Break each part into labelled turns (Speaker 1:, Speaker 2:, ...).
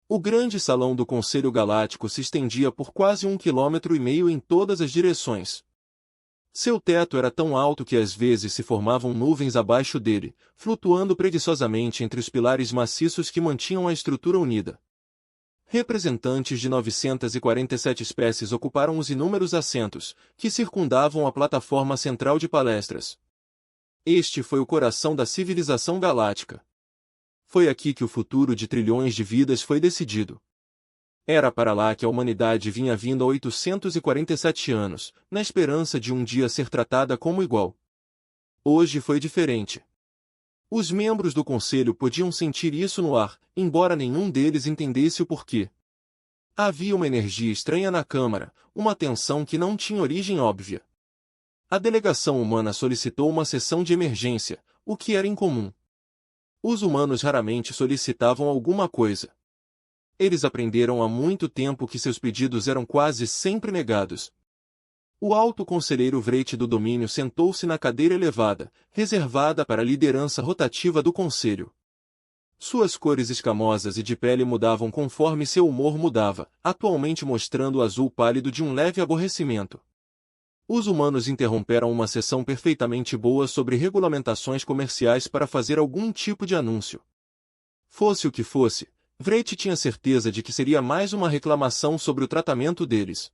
Speaker 1: O grande salão do Conselho Galáctico se estendia por quase 1,5 km em todas as direções. Seu teto era tão alto que às vezes se formavam nuvens abaixo dele, flutuando preguiçosamente entre os pilares maciços que mantinham a estrutura unida. Representantes de 947 espécies ocuparam os inúmeros assentos, que circundavam a plataforma central de palestras. Este foi o coração da civilização galáctica. Foi aqui que o futuro de trilhões de vidas foi decidido. Era para lá que a humanidade vinha vindo há 847 anos, na esperança de um dia ser tratada como igual. Hoje foi diferente. Os membros do conselho podiam sentir isso no ar, embora nenhum deles entendesse o porquê. Havia uma energia estranha na Câmara, uma tensão que não tinha origem óbvia. A delegação humana solicitou uma sessão de emergência, o que era incomum. Os humanos raramente solicitavam alguma coisa. Eles aprenderam há muito tempo que seus pedidos eram quase sempre negados. O alto conselheiro Vreit do domínio sentou-se na cadeira elevada, reservada para a liderança rotativa do conselho. Suas cores escamosas e de pele mudavam conforme seu humor mudava, atualmente mostrando o azul pálido de um leve aborrecimento. Os humanos interromperam uma sessão perfeitamente boa sobre regulamentações comerciais para fazer algum tipo de anúncio. Fosse o que fosse, Vreit tinha certeza de que seria mais uma reclamação sobre o tratamento deles.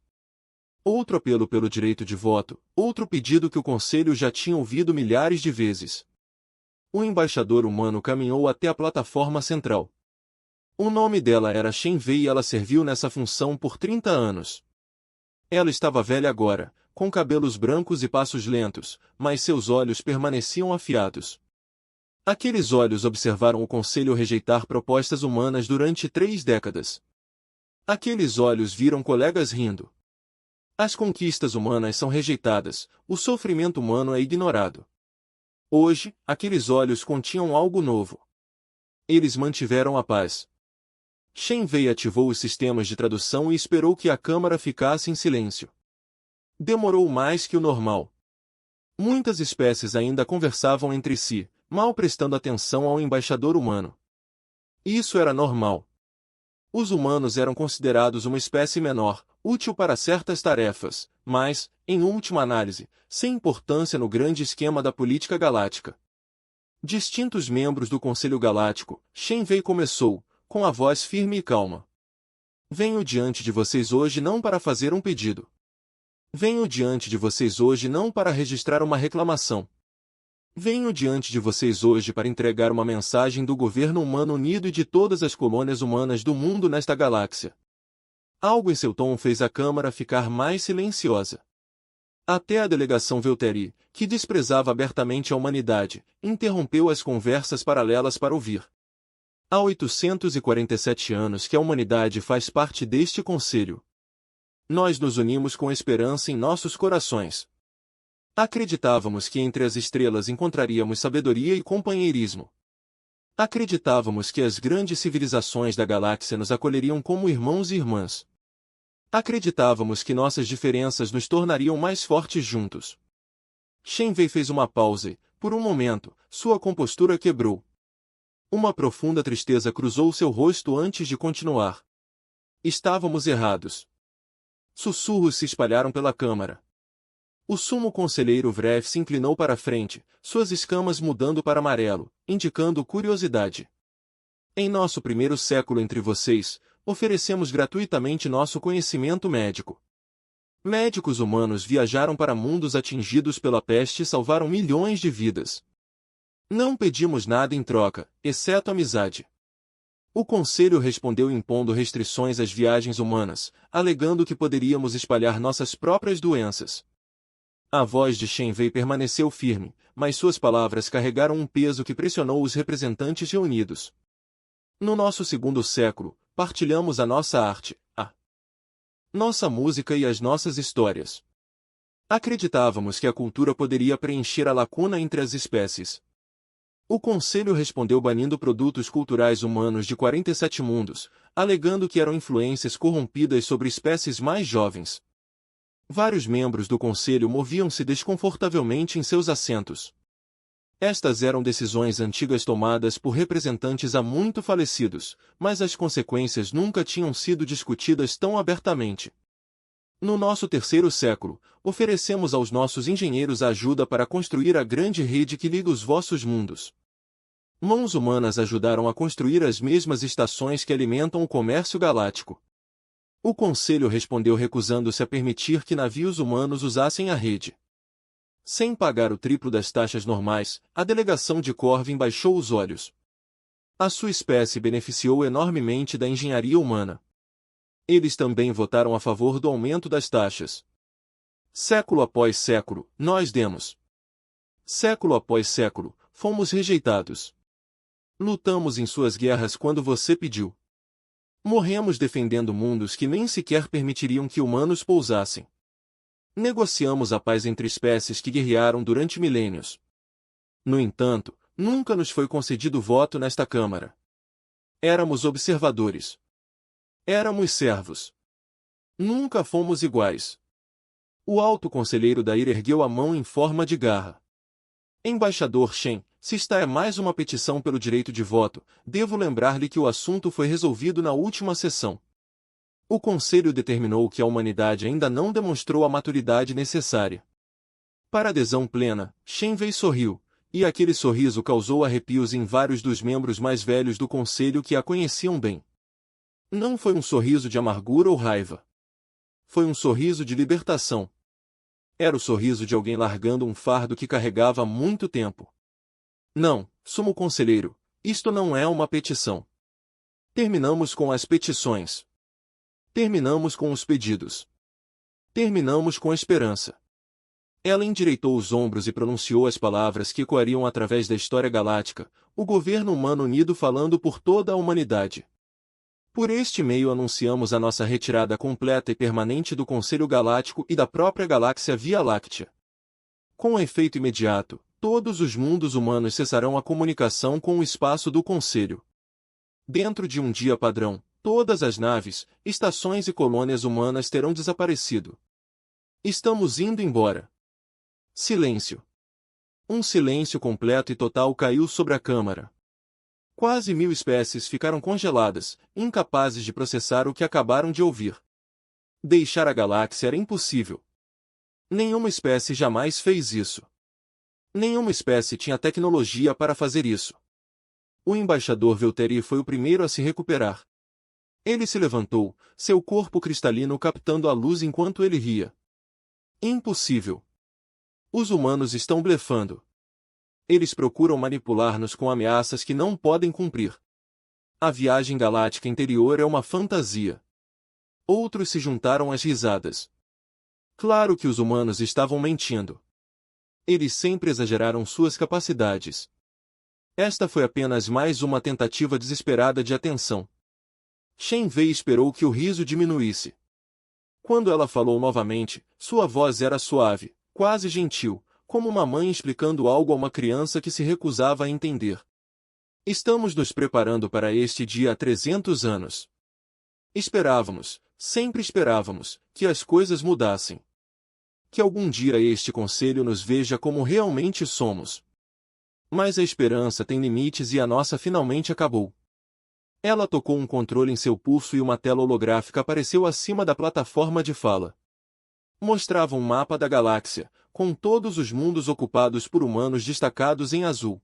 Speaker 1: Outro apelo pelo direito de voto, outro pedido que o conselho já tinha ouvido milhares de vezes. O embaixador humano caminhou até a plataforma central. O nome dela era Shen Wei e ela serviu nessa função por 30 anos. Ela estava velha agora, com cabelos brancos e passos lentos, mas seus olhos permaneciam afiados. Aqueles olhos observaram o conselho rejeitar propostas humanas durante 3 décadas. Aqueles olhos viram colegas rindo. As conquistas humanas são rejeitadas, o sofrimento humano é ignorado. Hoje, aqueles olhos continham algo novo. Eles mantiveram a paz. Shen Wei ativou os sistemas de tradução e esperou que a câmara ficasse em silêncio. Demorou mais que o normal. Muitas espécies ainda conversavam entre si, mal prestando atenção ao embaixador humano. Isso era normal. Os humanos eram considerados uma espécie menor, útil para certas tarefas, mas, em última análise, sem importância no grande esquema da política galáctica. Distintos membros do Conselho Galáctico, Shen Wei começou, com a voz firme e calma. Venho diante de vocês hoje não para fazer um pedido. Venho diante de vocês hoje não para registrar uma reclamação. Venho diante de vocês hoje para entregar uma mensagem do governo humano unido e de todas as colônias humanas do mundo nesta galáxia. Algo em seu tom fez a Câmara ficar mais silenciosa. Até a delegação Velteri, que desprezava abertamente a humanidade, interrompeu as conversas paralelas para ouvir. Há 847 anos que a humanidade faz parte deste conselho. Nós nos unimos com esperança em nossos corações. Acreditávamos que entre as estrelas encontraríamos sabedoria e companheirismo. Acreditávamos que as grandes civilizações da galáxia nos acolheriam como irmãos e irmãs. Acreditávamos que nossas diferenças nos tornariam mais fortes juntos. Shen Wei fez uma pausa e, por um momento, sua compostura quebrou. Uma profunda tristeza cruzou seu rosto antes de continuar. Estávamos errados. Sussurros se espalharam pela câmara. O sumo conselheiro Vref se inclinou para a frente, suas escamas mudando para amarelo, indicando curiosidade. Em nosso primeiro século entre vocês, oferecemos gratuitamente nosso conhecimento médico. Médicos humanos viajaram para mundos atingidos pela peste e salvaram milhões de vidas. Não pedimos nada em troca, exceto amizade. O conselho respondeu impondo restrições às viagens humanas, alegando que poderíamos espalhar nossas próprias doenças. A voz de Shen Wei permaneceu firme, mas suas palavras carregaram um peso que pressionou os representantes reunidos. No nosso segundo século, partilhamos a nossa arte, a nossa música e as nossas histórias. Acreditávamos que a cultura poderia preencher a lacuna entre as espécies. O conselho respondeu banindo produtos culturais humanos de 47 mundos, alegando que eram influências corrompidas sobre espécies mais jovens. Vários membros do conselho moviam-se desconfortavelmente em seus assentos. Estas eram decisões antigas tomadas por representantes há muito falecidos, mas as consequências nunca tinham sido discutidas tão abertamente. No nosso terceiro século, oferecemos aos nossos engenheiros a ajuda para construir a grande rede que liga os vossos mundos. Mãos humanas ajudaram a construir as mesmas estações que alimentam o comércio galáctico. O Conselho respondeu recusando-se a permitir que navios humanos usassem a rede. Sem pagar o triplo das taxas normais, a delegação de Corvin baixou os olhos. A sua espécie beneficiou enormemente da engenharia humana. Eles também votaram a favor do aumento das taxas. Século após século, nós demos. Século após século, fomos rejeitados. Lutamos em suas guerras quando você pediu. Morremos defendendo mundos que nem sequer permitiriam que humanos pousassem. Negociamos a paz entre espécies que guerrearam durante milênios. No entanto, nunca nos foi concedido voto nesta Câmara. Éramos observadores. Éramos servos. Nunca fomos iguais. O alto conselheiro Dair ergueu a mão em forma de garra. Embaixador Shen, se esta é mais uma petição pelo direito de voto, devo lembrar-lhe que o assunto foi resolvido na última sessão. O Conselho determinou que a humanidade ainda não demonstrou a maturidade necessária. Para adesão plena, Shen Wei sorriu, e aquele sorriso causou arrepios em vários dos membros mais velhos do Conselho que a conheciam bem. Não foi um sorriso de amargura ou raiva. Foi um sorriso de libertação. Era o sorriso de alguém largando um fardo que carregava há muito tempo. Não, sumo conselheiro, isto não é uma petição. Terminamos com as petições. Terminamos com os pedidos. Terminamos com a esperança. Ela endireitou os ombros e pronunciou as palavras que ecoariam através da história galáctica, o governo humano unido falando por toda a humanidade. Por este meio anunciamos a nossa retirada completa e permanente do Conselho Galáctico e da própria galáxia Via Láctea. Com efeito imediato, todos os mundos humanos cessarão a comunicação com o espaço do Conselho. Dentro de um dia padrão, todas as naves, estações e colônias humanas terão desaparecido. Estamos indo embora. Silêncio. Um silêncio completo e total caiu sobre a Câmara. Quase 1000 espécies ficaram congeladas, incapazes de processar o que acabaram de ouvir. Deixar a galáxia era impossível. Nenhuma espécie jamais fez isso. Nenhuma espécie tinha tecnologia para fazer isso. O embaixador Velteri foi o primeiro a se recuperar. Ele se levantou, seu corpo cristalino captando a luz enquanto ele ria. Impossível. Os humanos estão blefando. Eles procuram manipular-nos com ameaças que não podem cumprir. A viagem galáctica interior é uma fantasia. Outros se juntaram às risadas. Claro que os humanos estavam mentindo. Eles sempre exageraram suas capacidades. Esta foi apenas mais uma tentativa desesperada de atenção. Shen Wei esperou que o riso diminuísse. Quando ela falou novamente, sua voz era suave, quase gentil, como uma mãe explicando algo a uma criança que se recusava a entender. Estamos nos preparando para este dia há 300 anos. Esperávamos, sempre esperávamos, que as coisas mudassem. Que algum dia este conselho nos veja como realmente somos. Mas a esperança tem limites e a nossa finalmente acabou. Ela tocou um controle em seu pulso e uma tela holográfica apareceu acima da plataforma de fala. Mostrava um mapa da galáxia, com todos os mundos ocupados por humanos destacados em azul.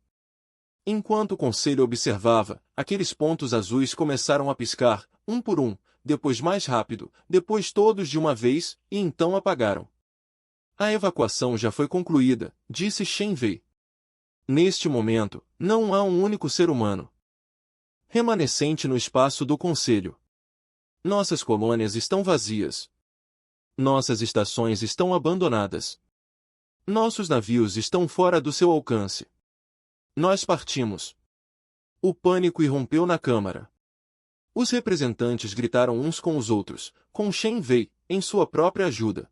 Speaker 1: Enquanto o conselho observava, aqueles pontos azuis começaram a piscar, um por um, depois mais rápido, depois todos de uma vez, e então apagaram. A evacuação já foi concluída, disse Shen Wei. Neste momento, não há um único ser humano remanescente no espaço do Conselho. Nossas colônias estão vazias. Nossas estações estão abandonadas. Nossos navios estão fora do seu alcance. Nós partimos. O pânico irrompeu na Câmara. Os representantes gritaram uns com os outros, com Shen Wei, em sua própria ajuda.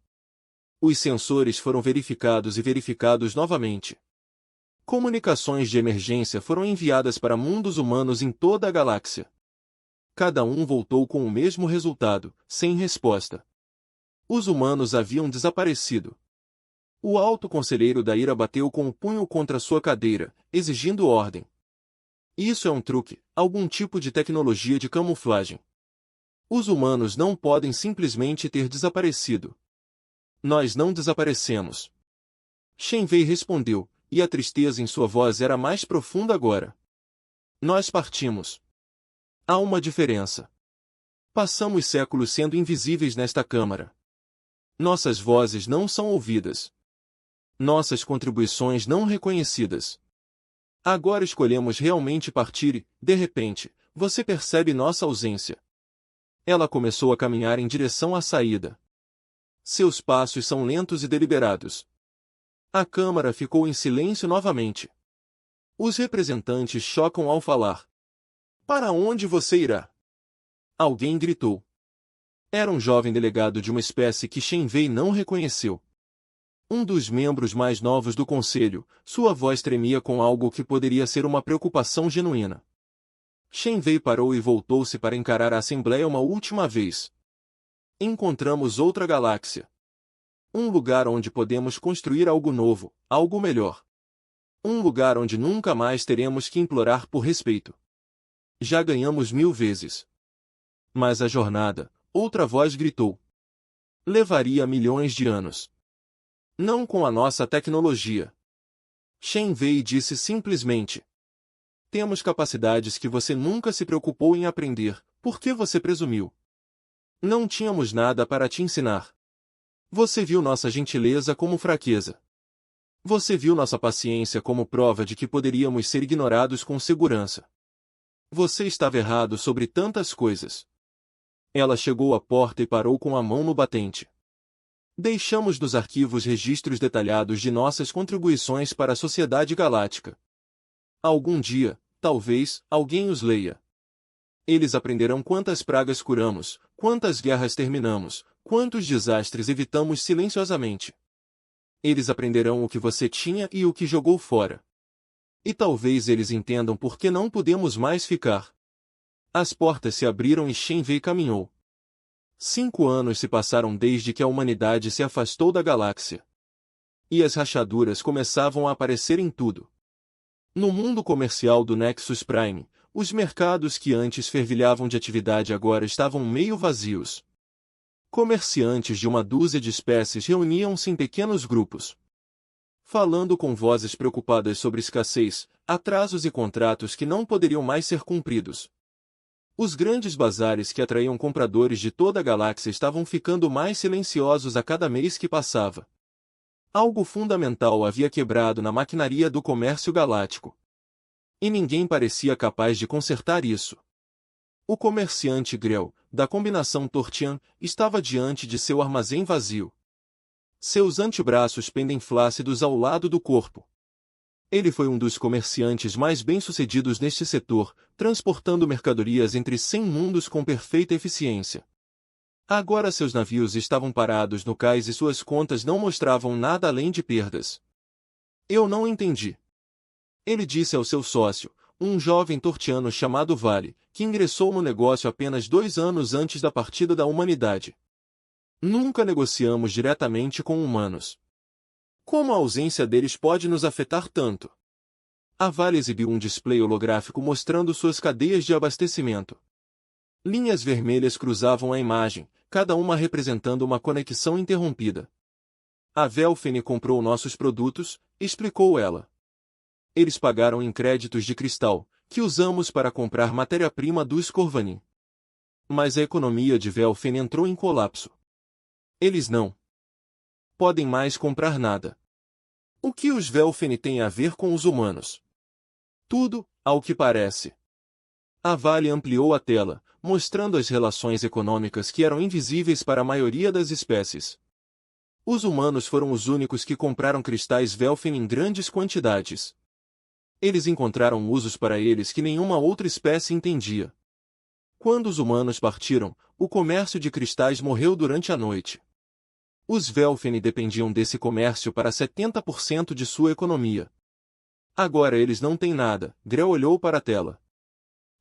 Speaker 1: Os sensores foram verificados e verificados novamente. Comunicações de emergência foram enviadas para mundos humanos em toda a galáxia. Cada um voltou com o mesmo resultado, sem resposta. Os humanos haviam desaparecido. O alto conselheiro da ira bateu com o punho contra sua cadeira, exigindo ordem. Isso é um truque, algum tipo de tecnologia de camuflagem. Os humanos não podem simplesmente ter desaparecido. Nós não desaparecemos. Shen Wei respondeu, e a tristeza em sua voz era mais profunda agora. Nós partimos. Há uma diferença. Passamos séculos sendo invisíveis nesta câmara. Nossas vozes não são ouvidas. Nossas contribuições não reconhecidas. Agora escolhemos realmente partir e, de repente, você percebe nossa ausência. Ela começou a caminhar em direção à saída. Seus passos são lentos e deliberados. A câmara ficou em silêncio novamente. Os representantes chocam ao falar. Para onde você irá? Alguém gritou. Era um jovem delegado de uma espécie que Shen Wei não reconheceu. Um dos membros mais novos do conselho, sua voz tremia com algo que poderia ser uma preocupação genuína. Shen Wei parou e voltou-se para encarar a Assembleia uma última vez. Encontramos outra galáxia. Um lugar onde podemos construir algo novo, algo melhor. Um lugar onde nunca mais teremos que implorar por respeito. Já ganhamos 1000 vezes. Mas a jornada, outra voz gritou. Levaria milhões de anos. Não com a nossa tecnologia. Shen Wei disse simplesmente. Temos capacidades que você nunca se preocupou em aprender, por que você presumiu? Não tínhamos nada para te ensinar. Você viu nossa gentileza como fraqueza. Você viu nossa paciência como prova de que poderíamos ser ignorados com segurança. Você estava errado sobre tantas coisas. Ela chegou à porta e parou com a mão no batente. Deixamos nos arquivos registros detalhados de nossas contribuições para a sociedade galáctica. Algum dia, talvez, alguém os leia. Eles aprenderão quantas pragas curamos, quantas guerras terminamos, quantos desastres evitamos silenciosamente. Eles aprenderão o que você tinha e o que jogou fora. E talvez eles entendam por que não podemos mais ficar. As portas se abriram e Shen Wei caminhou. 5 anos se passaram desde que a humanidade se afastou da galáxia. E as rachaduras começavam a aparecer em tudo. No mundo comercial do Nexus Prime, os mercados que antes fervilhavam de atividade agora estavam meio vazios. Comerciantes de uma dúzia de espécies reuniam-se em pequenos grupos, falando com vozes preocupadas sobre escassez, atrasos e contratos que não poderiam mais ser cumpridos. Os grandes bazares que atraíam compradores de toda a galáxia estavam ficando mais silenciosos a cada mês que passava. Algo fundamental havia quebrado na maquinaria do comércio galáctico. E ninguém parecia capaz de consertar isso. O comerciante Grell, da combinação Tortian, estava diante de seu armazém vazio. Seus antebraços pendem flácidos ao lado do corpo. Ele foi um dos comerciantes mais bem-sucedidos neste setor, transportando mercadorias entre 100 mundos com perfeita eficiência. Agora seus navios estavam parados no cais e suas contas não mostravam nada além de perdas. Eu não entendi. Ele disse ao seu sócio, um jovem tortiano chamado Vale, que ingressou no negócio apenas 2 anos antes da partida da humanidade. Nunca negociamos diretamente com humanos. Como a ausência deles pode nos afetar tanto? A Vale exibiu um display holográfico mostrando suas cadeias de abastecimento. Linhas vermelhas cruzavam a imagem, cada uma representando uma conexão interrompida. A Velfene comprou nossos produtos, explicou ela. Eles pagaram em créditos de cristal, que usamos para comprar matéria-prima do Scorvanin. Mas a economia de Velfene entrou em colapso. Eles não podem mais comprar nada. O que os Velfene têm a ver com os humanos? Tudo, ao que parece. A Vale ampliou a tela, mostrando as relações econômicas que eram invisíveis para a maioria das espécies. Os humanos foram os únicos que compraram cristais Velfene em grandes quantidades. Eles encontraram usos para eles que nenhuma outra espécie entendia. Quando os humanos partiram, o comércio de cristais morreu durante a noite. Os Velfene dependiam desse comércio para 70% de sua economia. Agora eles não têm nada. Grell olhou para a tela.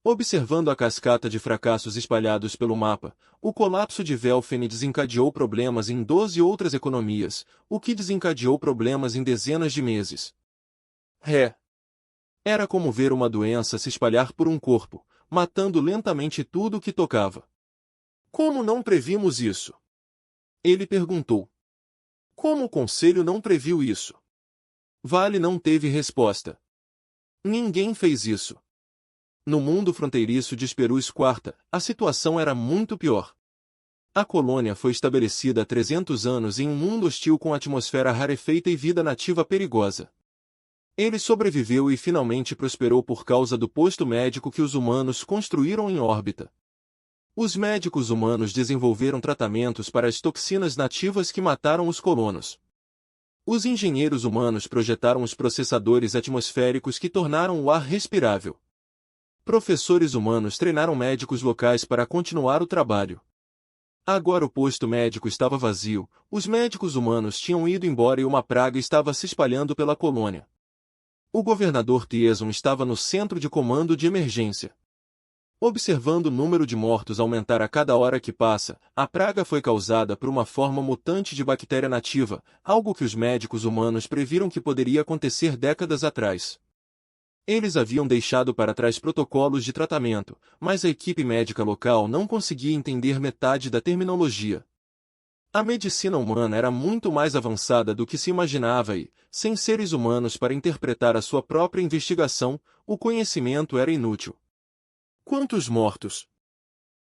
Speaker 1: Observando a cascata de fracassos espalhados pelo mapa, o colapso de Velfene desencadeou problemas em 12 outras economias, o que desencadeou problemas em dezenas de meses. Era como ver uma doença se espalhar por um corpo, matando lentamente tudo o que tocava. Como não previmos isso? Ele perguntou. Como o conselho não previu isso? Vale não teve resposta. Ninguém fez isso. No mundo fronteiriço de Esperus IV, a situação era muito pior. A colônia foi estabelecida há 300 anos em um mundo hostil com atmosfera rarefeita e vida nativa perigosa. Ele sobreviveu e finalmente prosperou por causa do posto médico que os humanos construíram em órbita. Os médicos humanos desenvolveram tratamentos para as toxinas nativas que mataram os colonos. Os engenheiros humanos projetaram os processadores atmosféricos que tornaram o ar respirável. Professores humanos treinaram médicos locais para continuar o trabalho. Agora o posto médico estava vazio, os médicos humanos tinham ido embora e uma praga estava se espalhando pela colônia. O governador Tieson estava no centro de comando de emergência. Observando o número de mortos aumentar a cada hora que passa, a praga foi causada por uma forma mutante de bactéria nativa, algo que os médicos humanos previram que poderia acontecer décadas atrás. Eles haviam deixado para trás protocolos de tratamento, mas a equipe médica local não conseguia entender metade da terminologia. A medicina humana era muito mais avançada do que se imaginava e, sem seres humanos para interpretar a sua própria investigação, o conhecimento era inútil. Quantos mortos?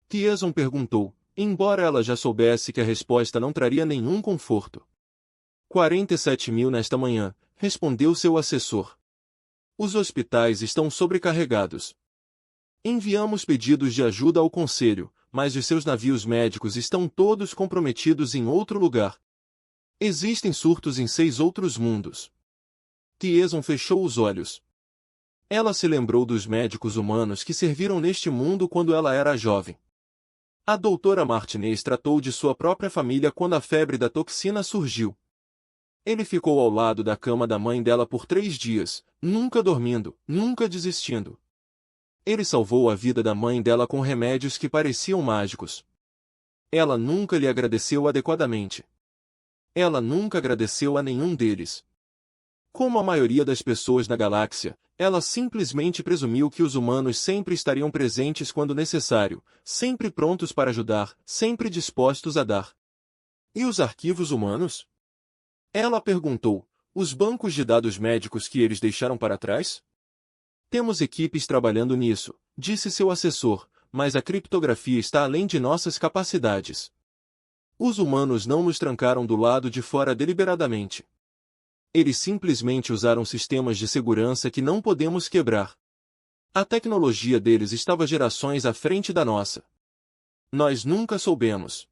Speaker 1: Tieson perguntou, embora ela já soubesse que a resposta não traria nenhum conforto. 47.000 nesta manhã, respondeu seu assessor. Os hospitais estão sobrecarregados. Enviamos pedidos de ajuda ao conselho, mas os seus navios médicos estão todos comprometidos em outro lugar. Existem surtos em 6 outros mundos. Tieson fechou os olhos. Ela se lembrou dos médicos humanos que serviram neste mundo quando ela era jovem. A doutora Martinez tratou de sua própria família quando a febre da toxina surgiu. Ele ficou ao lado da cama da mãe dela por 3 dias, nunca dormindo, nunca desistindo. Ele salvou a vida da mãe dela com remédios que pareciam mágicos. Ela nunca lhe agradeceu adequadamente. Ela nunca agradeceu a nenhum deles. Como a maioria das pessoas na galáxia, ela simplesmente presumiu que os humanos sempre estariam presentes quando necessário, sempre prontos para ajudar, sempre dispostos a dar. E os arquivos humanos? Ela perguntou, os bancos de dados médicos que eles deixaram para trás? Temos equipes trabalhando nisso, disse seu assessor, mas a criptografia está além de nossas capacidades. Os humanos não nos trancaram do lado de fora deliberadamente. Eles simplesmente usaram sistemas de segurança que não podemos quebrar. A tecnologia deles estava gerações à frente da nossa. Nós nunca soubemos.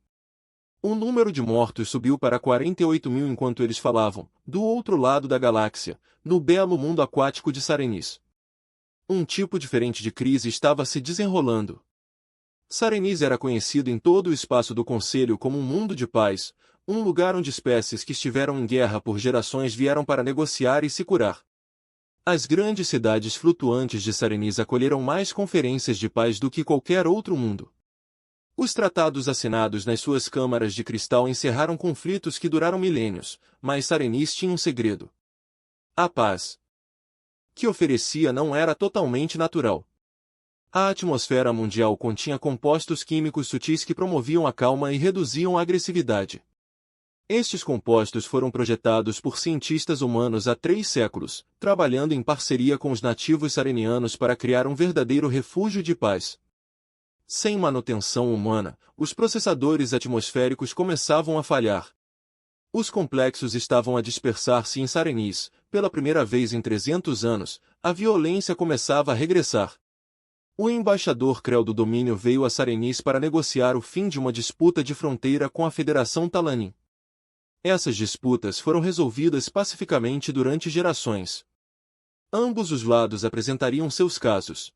Speaker 1: O número de mortos subiu para 48.000 enquanto eles falavam, do outro lado da galáxia, no belo mundo aquático de Sarenis. Um tipo diferente de crise estava se desenrolando. Sarenis era conhecido em todo o espaço do Conselho como um mundo de paz, um lugar onde espécies que estiveram em guerra por gerações vieram para negociar e se curar. As grandes cidades flutuantes de Sarenis acolheram mais conferências de paz do que qualquer outro mundo. Os tratados assinados nas suas câmaras de cristal encerraram conflitos que duraram milênios, mas Sarenis tinha um segredo. A paz que oferecia não era totalmente natural. A atmosfera mundial continha compostos químicos sutis que promoviam a calma e reduziam a agressividade. Estes compostos foram projetados por cientistas humanos há 3 séculos, trabalhando em parceria com os nativos sarenianos para criar um verdadeiro refúgio de paz. Sem manutenção humana, os processadores atmosféricos começavam a falhar. Os complexos estavam a dispersar-se em Sarenis. Pela primeira vez em 300 anos, a violência começava a regressar. O embaixador Creu do Domínio veio a Sarenis para negociar o fim de uma disputa de fronteira com a Federação Talanin. Essas disputas foram resolvidas pacificamente durante gerações. Ambos os lados apresentariam seus casos.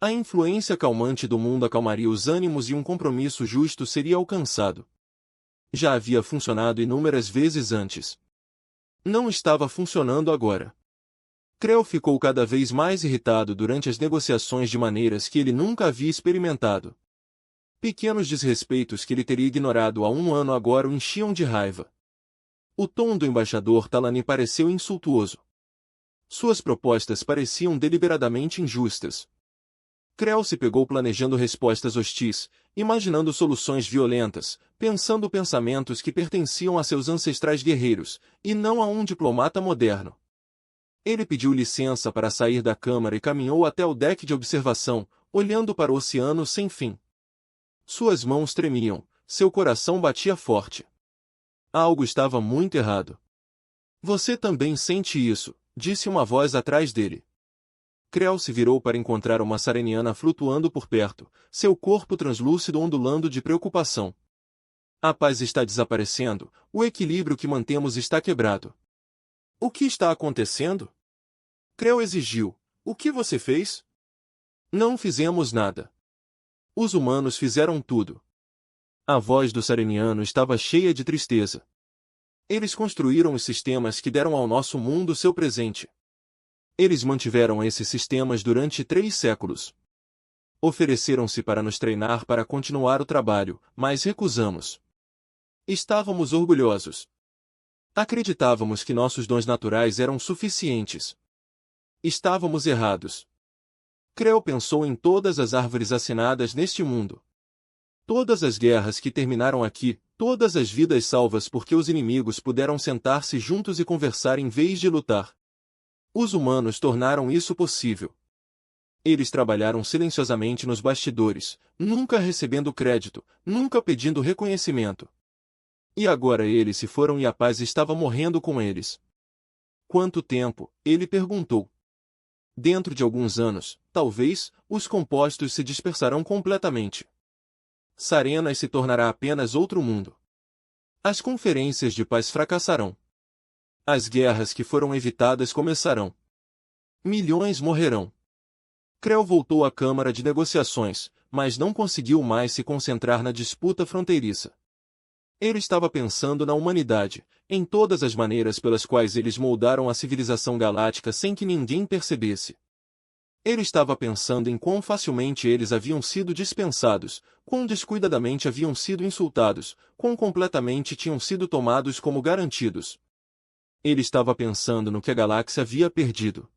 Speaker 1: A influência calmante do mundo acalmaria os ânimos e um compromisso justo seria alcançado. Já havia funcionado inúmeras vezes antes. Não estava funcionando agora. Creel ficou cada vez mais irritado durante as negociações de maneiras que ele nunca havia experimentado. Pequenos desrespeitos que ele teria ignorado há um ano agora o enchiam de raiva. O tom do embaixador Talani pareceu insultuoso. Suas propostas pareciam deliberadamente injustas. Creel se pegou planejando respostas hostis, imaginando soluções violentas, pensando pensamentos que pertenciam a seus ancestrais guerreiros, e não a um diplomata moderno. Ele pediu licença para sair da câmara e caminhou até o deck de observação, olhando para o oceano sem fim. Suas mãos tremiam, seu coração batia forte. Algo estava muito errado. Você também sente isso, disse uma voz atrás dele. Creel se virou para encontrar uma sareniana flutuando por perto, seu corpo translúcido ondulando de preocupação. A paz está desaparecendo, o equilíbrio que mantemos está quebrado. O que está acontecendo? Creel exigiu. O que você fez? Não fizemos nada. Os humanos fizeram tudo. A voz do sareniano estava cheia de tristeza. Eles construíram os sistemas que deram ao nosso mundo seu presente. Eles mantiveram esses sistemas durante 3 séculos. Ofereceram-se para nos treinar para continuar o trabalho, mas recusamos. Estávamos orgulhosos. Acreditávamos que nossos dons naturais eram suficientes. Estávamos errados. Creel pensou em todas as árvores assinadas neste mundo. Todas as guerras que terminaram aqui, todas as vidas salvas porque os inimigos puderam sentar-se juntos e conversar em vez de lutar. Os humanos tornaram isso possível. Eles trabalharam silenciosamente nos bastidores, nunca recebendo crédito, nunca pedindo reconhecimento. E agora eles se foram e a paz estava morrendo com eles. Quanto tempo? Ele perguntou. Dentro de alguns anos, talvez, os compostos se dispersarão completamente. Sarenas se tornará apenas outro mundo. As conferências de paz fracassarão. As guerras que foram evitadas começarão. Milhões morrerão. Creel voltou à Câmara de Negociações, mas não conseguiu mais se concentrar na disputa fronteiriça. Ele estava pensando na humanidade, em todas as maneiras pelas quais eles moldaram a civilização galáctica sem que ninguém percebesse. Ele estava pensando em quão facilmente eles haviam sido dispensados, quão descuidadamente haviam sido insultados, quão completamente tinham sido tomados como garantidos. Ele estava pensando no que a galáxia havia perdido.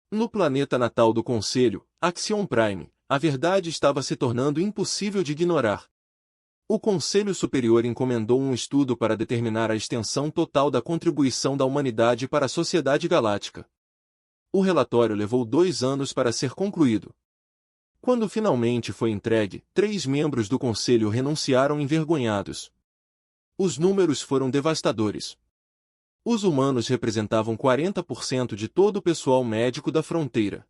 Speaker 1: No planeta natal do Conselho, Axion Prime, a verdade estava se tornando impossível de ignorar. O Conselho Superior encomendou um estudo para determinar a extensão total da contribuição da humanidade para a sociedade galáctica. O relatório levou 2 anos para ser concluído. Quando finalmente foi entregue, 3 membros do Conselho renunciaram envergonhados. Os números foram devastadores. Os humanos representavam 40% de todo o pessoal médico da fronteira.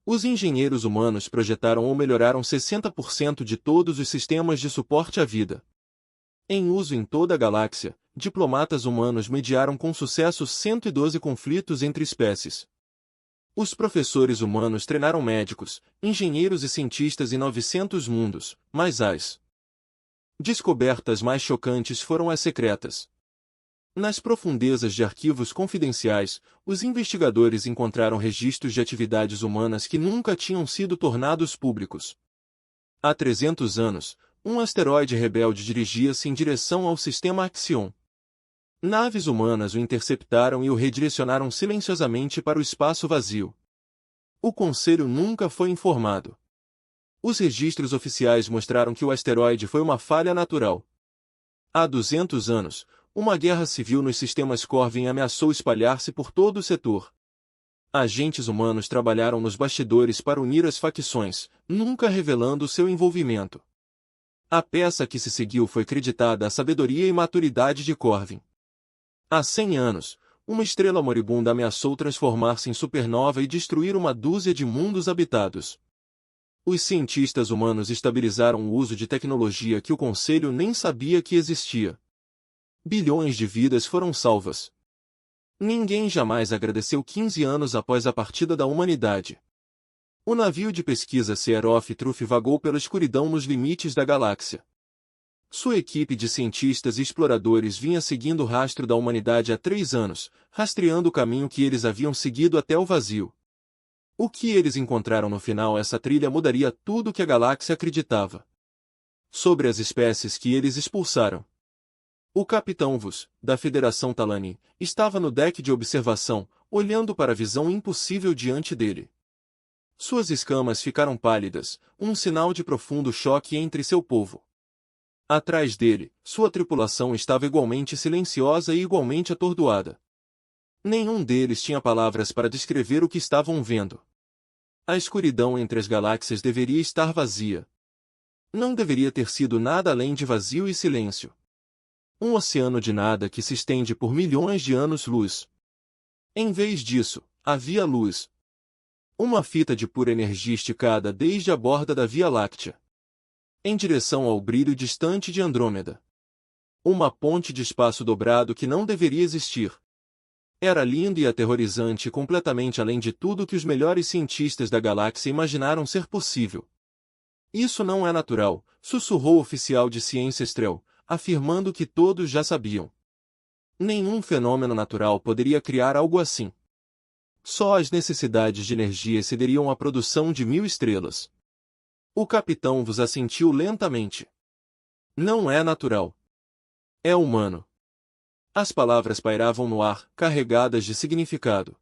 Speaker 1: Os engenheiros humanos projetaram ou melhoraram 60% de todos os sistemas de suporte à vida. Em uso em toda a galáxia, diplomatas humanos mediaram com sucesso 112 conflitos entre espécies. Os professores humanos treinaram médicos, engenheiros e cientistas em 900 mundos, mas as descobertas mais chocantes foram as secretas. Nas profundezas de arquivos confidenciais, os investigadores encontraram registros de atividades humanas que nunca tinham sido tornados públicos. Há 300 anos, um asteroide rebelde dirigia-se em direção ao sistema Axion. Naves humanas o interceptaram e o redirecionaram silenciosamente para o espaço vazio. O Conselho nunca foi informado. Os registros oficiais mostraram que o asteroide foi uma falha natural. Há 200 anos, uma guerra civil nos sistemas Corvin ameaçou espalhar-se por todo o setor. Agentes humanos trabalharam nos bastidores para unir as facções, nunca revelando seu envolvimento. A peça que se seguiu foi creditada à sabedoria e maturidade de Corvin. Há 100 anos, uma estrela moribunda ameaçou transformar-se em supernova e destruir uma dúzia de mundos habitados. Os cientistas humanos estabilizaram o uso de tecnologia que o Conselho nem sabia que existia. Bilhões de vidas foram salvas. Ninguém jamais agradeceu 15 anos após a partida da humanidade. O navio de pesquisa Seeroth Truth vagou pela escuridão nos limites da galáxia. Sua equipe de cientistas e exploradores vinha seguindo o rastro da humanidade há 3 anos, rastreando o caminho que eles haviam seguido até o vazio. O que eles encontraram no final? Essa trilha mudaria tudo o que a galáxia acreditava sobre as espécies que eles expulsaram. O Capitão Vos, da Federação Talani, estava no deck de observação, olhando para a visão impossível diante dele. Suas escamas ficaram pálidas, um sinal de profundo choque entre seu povo. Atrás dele, sua tripulação estava igualmente silenciosa e igualmente atordoada. Nenhum deles tinha palavras para descrever o que estavam vendo. A escuridão entre as galáxias deveria estar vazia. Não deveria ter sido nada além de vazio e silêncio. Um oceano de nada que se estende por milhões de anos-luz. Em vez disso, havia luz. Uma fita de pura energia esticada desde a borda da Via Láctea, em direção ao brilho distante de Andrômeda. Uma ponte de espaço dobrado que não deveria existir. Era lindo e aterrorizante, completamente além de tudo que os melhores cientistas da galáxia imaginaram ser possível. Isso não é natural, sussurrou o oficial de ciência Strel, afirmando que todos já sabiam. Nenhum fenômeno natural poderia criar algo assim. Só as necessidades de energia excederiam a produção de 1000 estrelas. O capitão vos assentiu lentamente. Não é natural. É humano. As palavras pairavam no ar, carregadas de significado.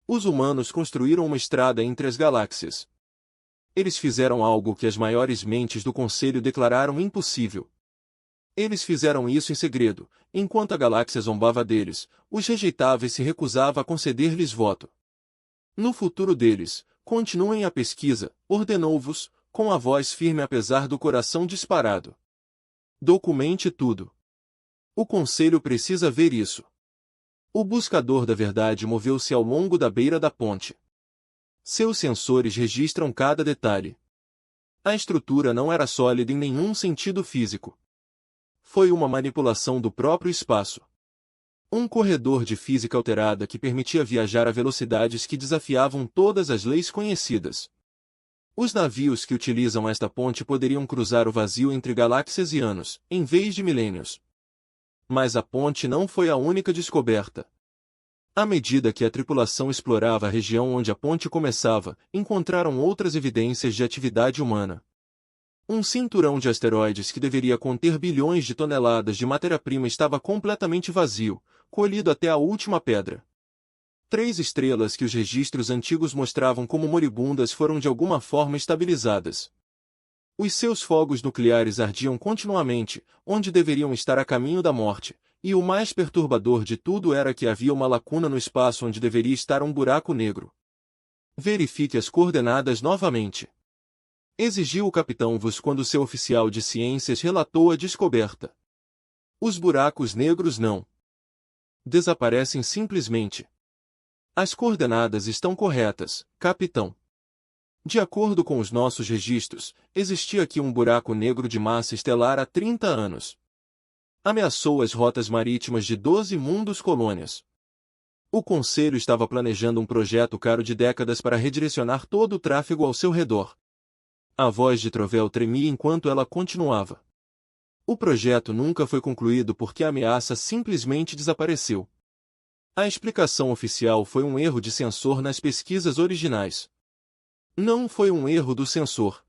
Speaker 1: Os humanos construíram uma estrada entre as galáxias. Eles fizeram algo que as maiores mentes do Conselho declararam impossível. Eles fizeram isso em segredo, enquanto a galáxia zombava deles, os rejeitava e se recusava a conceder-lhes voto. No futuro deles, continuem a pesquisa, ordenou-vos, com a voz firme apesar do coração disparado. Documente tudo. O Conselho precisa ver isso. O buscador da verdade moveu-se ao longo da beira da ponte. Seus sensores registram cada detalhe. A estrutura não era sólida em nenhum sentido físico. Foi uma manipulação do próprio espaço. Um corredor de física alterada que permitia viajar a velocidades que desafiavam todas as leis conhecidas. Os navios que utilizam esta ponte poderiam cruzar o vazio entre galáxias e anos, em vez de milênios. Mas a ponte não foi a única descoberta. À medida que a tripulação explorava a região onde a ponte começava, encontraram outras evidências de atividade humana. Um cinturão de asteroides que deveria conter bilhões de toneladas de matéria-prima estava completamente vazio, colhido até a última pedra. 3 estrelas que os registros antigos mostravam como moribundas foram de alguma forma estabilizadas. Os seus fogos nucleares ardiam continuamente, onde deveriam estar a caminho da morte, e o mais perturbador de tudo era que havia uma lacuna no espaço onde deveria estar um buraco negro. Verifique as coordenadas novamente. Exigiu o capitão Vos quando seu oficial de ciências relatou a descoberta. Os buracos negros não desaparecem simplesmente. As coordenadas estão corretas, capitão. De acordo com os nossos registros, existia aqui um buraco negro de massa estelar há 30 anos. Ameaçou as rotas marítimas de 12 mundos colônias. O Conselho estava planejando um projeto caro de décadas para redirecionar todo o tráfego ao seu redor. A voz de Trovel tremia enquanto ela continuava. O projeto nunca foi concluído porque a ameaça simplesmente desapareceu. A explicação oficial foi um erro de sensor nas pesquisas originais. Não foi um erro do sensor.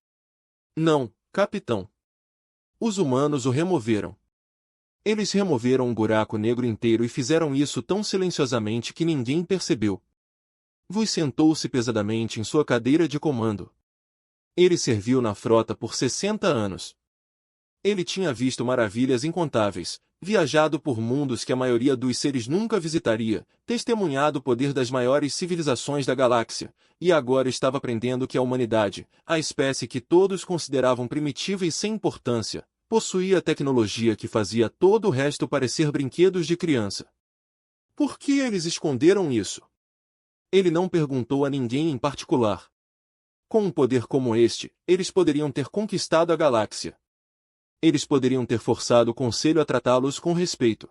Speaker 1: Não, capitão. Os humanos o removeram. Eles removeram um buraco negro inteiro e fizeram isso tão silenciosamente que ninguém percebeu. Vos sentou-se pesadamente em sua cadeira de comando. Ele serviu na frota por 60 anos. Ele tinha visto maravilhas incontáveis, viajado por mundos que a maioria dos seres nunca visitaria, testemunhado o poder das maiores civilizações da galáxia, e agora estava aprendendo que a humanidade, a espécie que todos consideravam primitiva e sem importância, possuía a tecnologia que fazia todo o resto parecer brinquedos de criança. Por que eles esconderam isso? Ele não perguntou a ninguém em particular. Com um poder como este, eles poderiam ter conquistado a galáxia. Eles poderiam ter forçado o Conselho a tratá-los com respeito.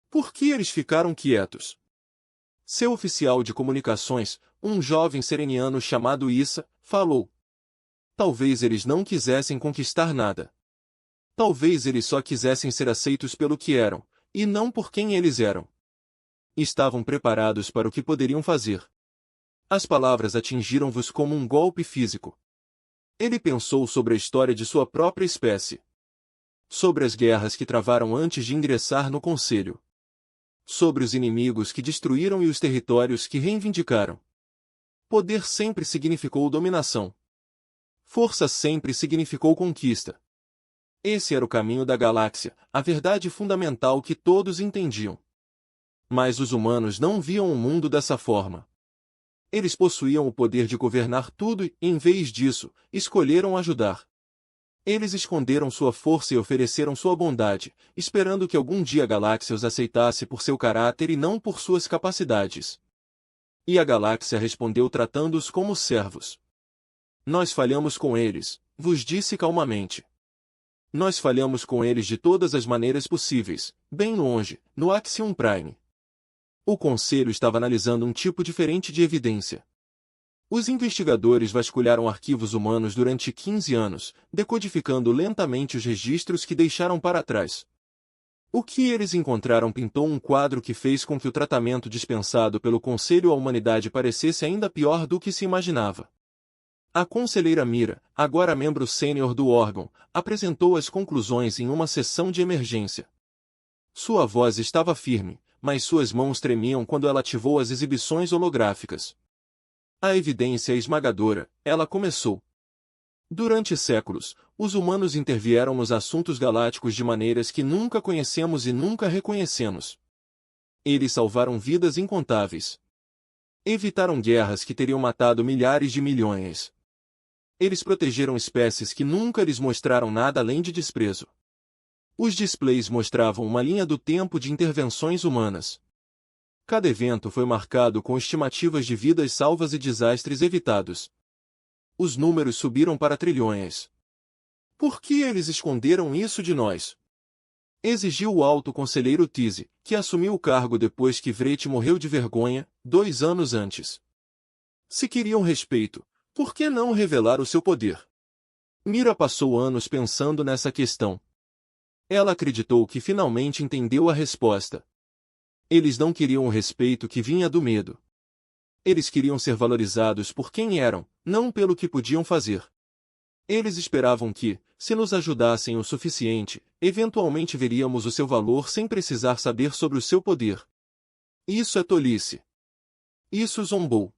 Speaker 1: Por que eles ficaram quietos? Seu oficial de comunicações, um jovem sereniano chamado Issa, falou. Talvez eles não quisessem conquistar nada. Talvez eles só quisessem ser aceitos pelo que eram, e não por quem eles eram. Estavam preparados para o que poderiam fazer. As palavras atingiram-vos como um golpe físico. Ele pensou sobre a história de sua própria espécie. Sobre as guerras que travaram antes de ingressar no conselho. Sobre os inimigos que destruíram e os territórios que reivindicaram. Poder sempre significou dominação. Força sempre significou conquista. Esse era o caminho da galáxia, a verdade fundamental que todos entendiam. Mas os humanos não viam o mundo dessa forma. Eles possuíam o poder de governar tudo e, em vez disso, escolheram ajudar. Eles esconderam sua força e ofereceram sua bondade, esperando que algum dia a galáxia os aceitasse por seu caráter e não por suas capacidades. E a galáxia respondeu tratando-os como servos. Nós falhamos com eles, vos disse calmamente. Nós falhamos com eles de todas as maneiras possíveis, bem longe, no Axiom Prime. O conselho estava analisando um tipo diferente de evidência. Os investigadores vasculharam arquivos humanos durante 15 anos, decodificando lentamente os registros que deixaram para trás. O que eles encontraram pintou um quadro que fez com que o tratamento dispensado pelo Conselho à Humanidade parecesse ainda pior do que se imaginava. A conselheira Mira, agora membro sênior do órgão, apresentou as conclusões em uma sessão de emergência. Sua voz estava firme, mas suas mãos tremiam quando ela ativou as exibições holográficas. A evidência é esmagadora, ela começou. Durante séculos, os humanos intervieram nos assuntos galácticos de maneiras que nunca conhecemos e nunca reconhecemos. Eles salvaram vidas incontáveis. Evitaram guerras que teriam matado milhares de milhões. Eles protegeram espécies que nunca lhes mostraram nada além de desprezo. Os displays mostravam uma linha do tempo de intervenções humanas. Cada evento foi marcado com estimativas de vidas salvas e desastres evitados. Os números subiram para trilhões. Por que eles esconderam isso de nós? Exigiu o alto conselheiro Tise, que assumiu o cargo depois que Vrete morreu de vergonha, 2 anos antes. Se queriam respeito, por que não revelar o seu poder? Mira passou anos pensando nessa questão. Ela acreditou que finalmente entendeu a resposta. Eles não queriam o respeito que vinha do medo. Eles queriam ser valorizados por quem eram, não pelo que podiam fazer. Eles esperavam que, se nos ajudassem o suficiente, eventualmente veríamos o seu valor sem precisar saber sobre o seu poder. Isso é tolice. Isso zombou.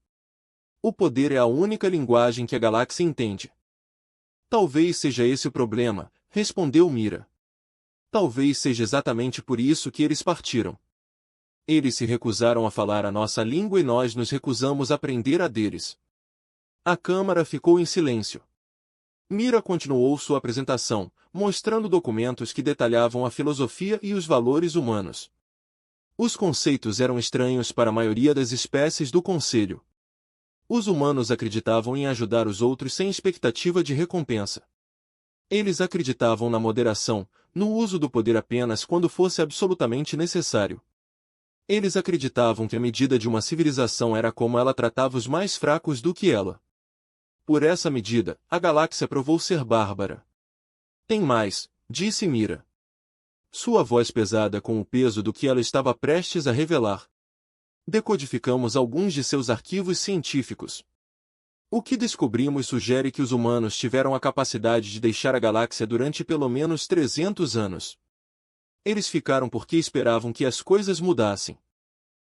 Speaker 1: O poder é a única linguagem que a galáxia entende. Talvez seja esse o problema, respondeu Mira. Talvez seja exatamente por isso que eles partiram. Eles se recusaram a falar a nossa língua e nós nos recusamos a aprender a deles. A Câmara ficou em silêncio. Mira continuou sua apresentação, mostrando documentos que detalhavam a filosofia e os valores humanos. Os conceitos eram estranhos para a maioria das espécies do Conselho. Os humanos acreditavam em ajudar os outros sem expectativa de recompensa. Eles acreditavam na moderação, no uso do poder apenas quando fosse absolutamente necessário. Eles acreditavam que a medida de uma civilização era como ela tratava os mais fracos do que ela. Por essa medida, a galáxia provou ser bárbara. Tem mais, disse Mira. Sua voz pesada com o peso do que ela estava prestes a revelar. Decodificamos alguns de seus arquivos científicos. O que descobrimos sugere que os humanos tiveram a capacidade de deixar a galáxia durante pelo menos 300 anos. Eles ficaram porque esperavam que as coisas mudassem.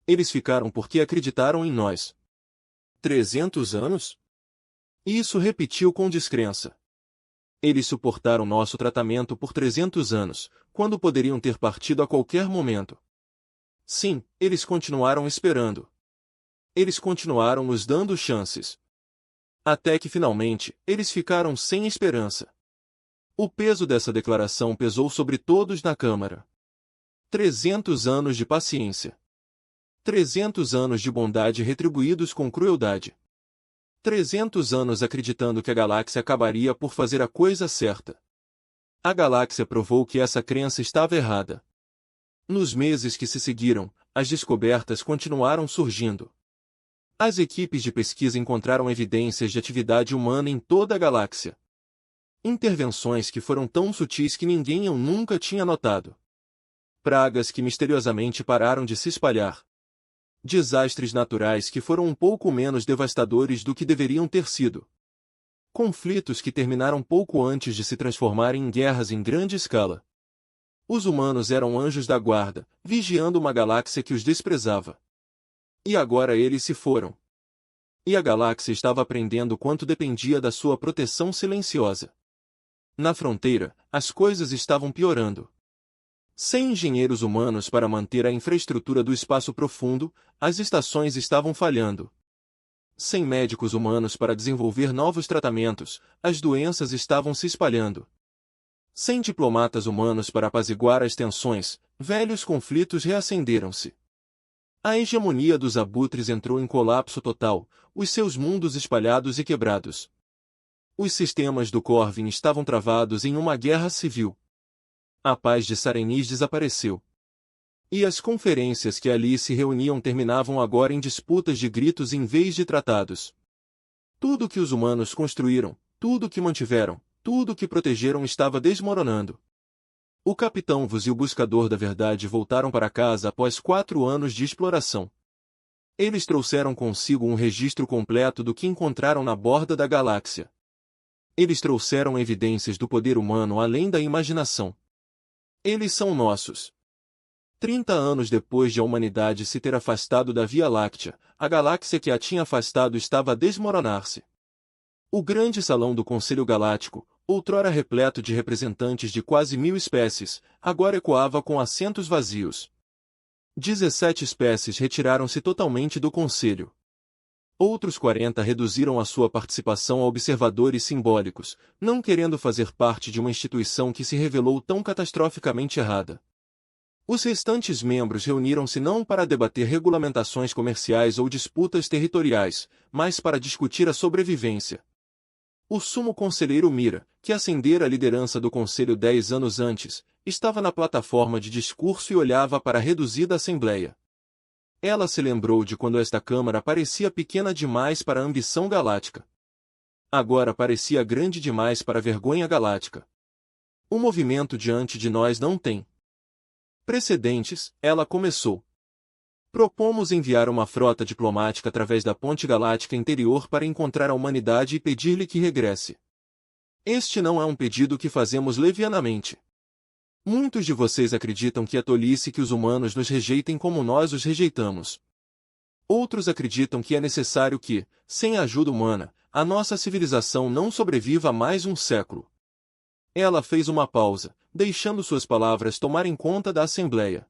Speaker 1: Eles ficaram porque acreditaram em nós. 300 anos? Isso repetiu com descrença. Eles suportaram nosso tratamento por 300 anos, quando poderiam ter partido a qualquer momento. Sim, eles continuaram esperando. Eles continuaram nos dando chances. Até que finalmente, eles ficaram sem esperança. O peso dessa declaração pesou sobre todos na Câmara. 300 anos de paciência. 300 anos de bondade retribuídos com crueldade. 300 anos acreditando que a galáxia acabaria por fazer a coisa certa. A galáxia provou que essa crença estava errada. Nos meses que se seguiram, as descobertas continuaram surgindo. As equipes de pesquisa encontraram evidências de atividade humana em toda a galáxia. Intervenções que foram tão sutis que ninguém ou nunca tinha notado. Pragas que misteriosamente pararam de se espalhar. Desastres naturais que foram um pouco menos devastadores do que deveriam ter sido. Conflitos que terminaram pouco antes de se transformarem em guerras em grande escala. Os humanos eram anjos da guarda, vigiando uma galáxia que os desprezava. E agora eles se foram. E a galáxia estava aprendendo quanto dependia da sua proteção silenciosa. Na fronteira, as coisas estavam piorando. Sem engenheiros humanos para manter a infraestrutura do espaço profundo, as estações estavam falhando. Sem médicos humanos para desenvolver novos tratamentos, as doenças estavam se espalhando. Sem diplomatas humanos para apaziguar as tensões, velhos conflitos reacenderam-se. A hegemonia dos abutres entrou em colapso total, os seus mundos espalhados e quebrados. Os sistemas do Corvin estavam travados em uma guerra civil. A paz de Sarenis desapareceu. E as conferências que ali se reuniam terminavam agora em disputas de gritos em vez de tratados. Tudo que os humanos construíram, tudo que mantiveram, tudo que protegeram estava desmoronando. O Capitão Vos e o Buscador da Verdade voltaram para casa após 4 anos de exploração. Eles trouxeram consigo um registro completo do que encontraram na borda da galáxia. Eles trouxeram evidências do poder humano além da imaginação. Eles são nossos. 30 anos depois de a humanidade se ter afastado da Via Láctea, a galáxia que a tinha afastado estava a desmoronar-se. O grande salão do Conselho Galáctico, outrora repleto de representantes de quase 1000 espécies, agora ecoava com assentos vazios. 17 espécies retiraram-se totalmente do Conselho. Outros 40 reduziram a sua participação a observadores simbólicos, não querendo fazer parte de uma instituição que se revelou tão catastroficamente errada. Os restantes membros reuniram-se não para debater regulamentações comerciais ou disputas territoriais, mas para discutir a sobrevivência. O sumo conselheiro Mira, que ascendera a liderança do conselho 10 anos antes, estava na plataforma de discurso e olhava para a reduzida assembleia. Ela se lembrou de quando esta câmara parecia pequena demais para a ambição galáctica. Agora parecia grande demais para a vergonha galáctica. O movimento diante de nós não tem precedentes, ela começou. Propomos enviar uma frota diplomática através da ponte galáctica interior para encontrar a humanidade e pedir-lhe que regresse. Este não é um pedido que fazemos levianamente. Muitos de vocês acreditam que é tolice que os humanos nos rejeitem como nós os rejeitamos. Outros acreditam que é necessário que, sem a ajuda humana, a nossa civilização não sobreviva mais um século. Ela fez uma pausa, deixando suas palavras tomarem conta da Assembleia.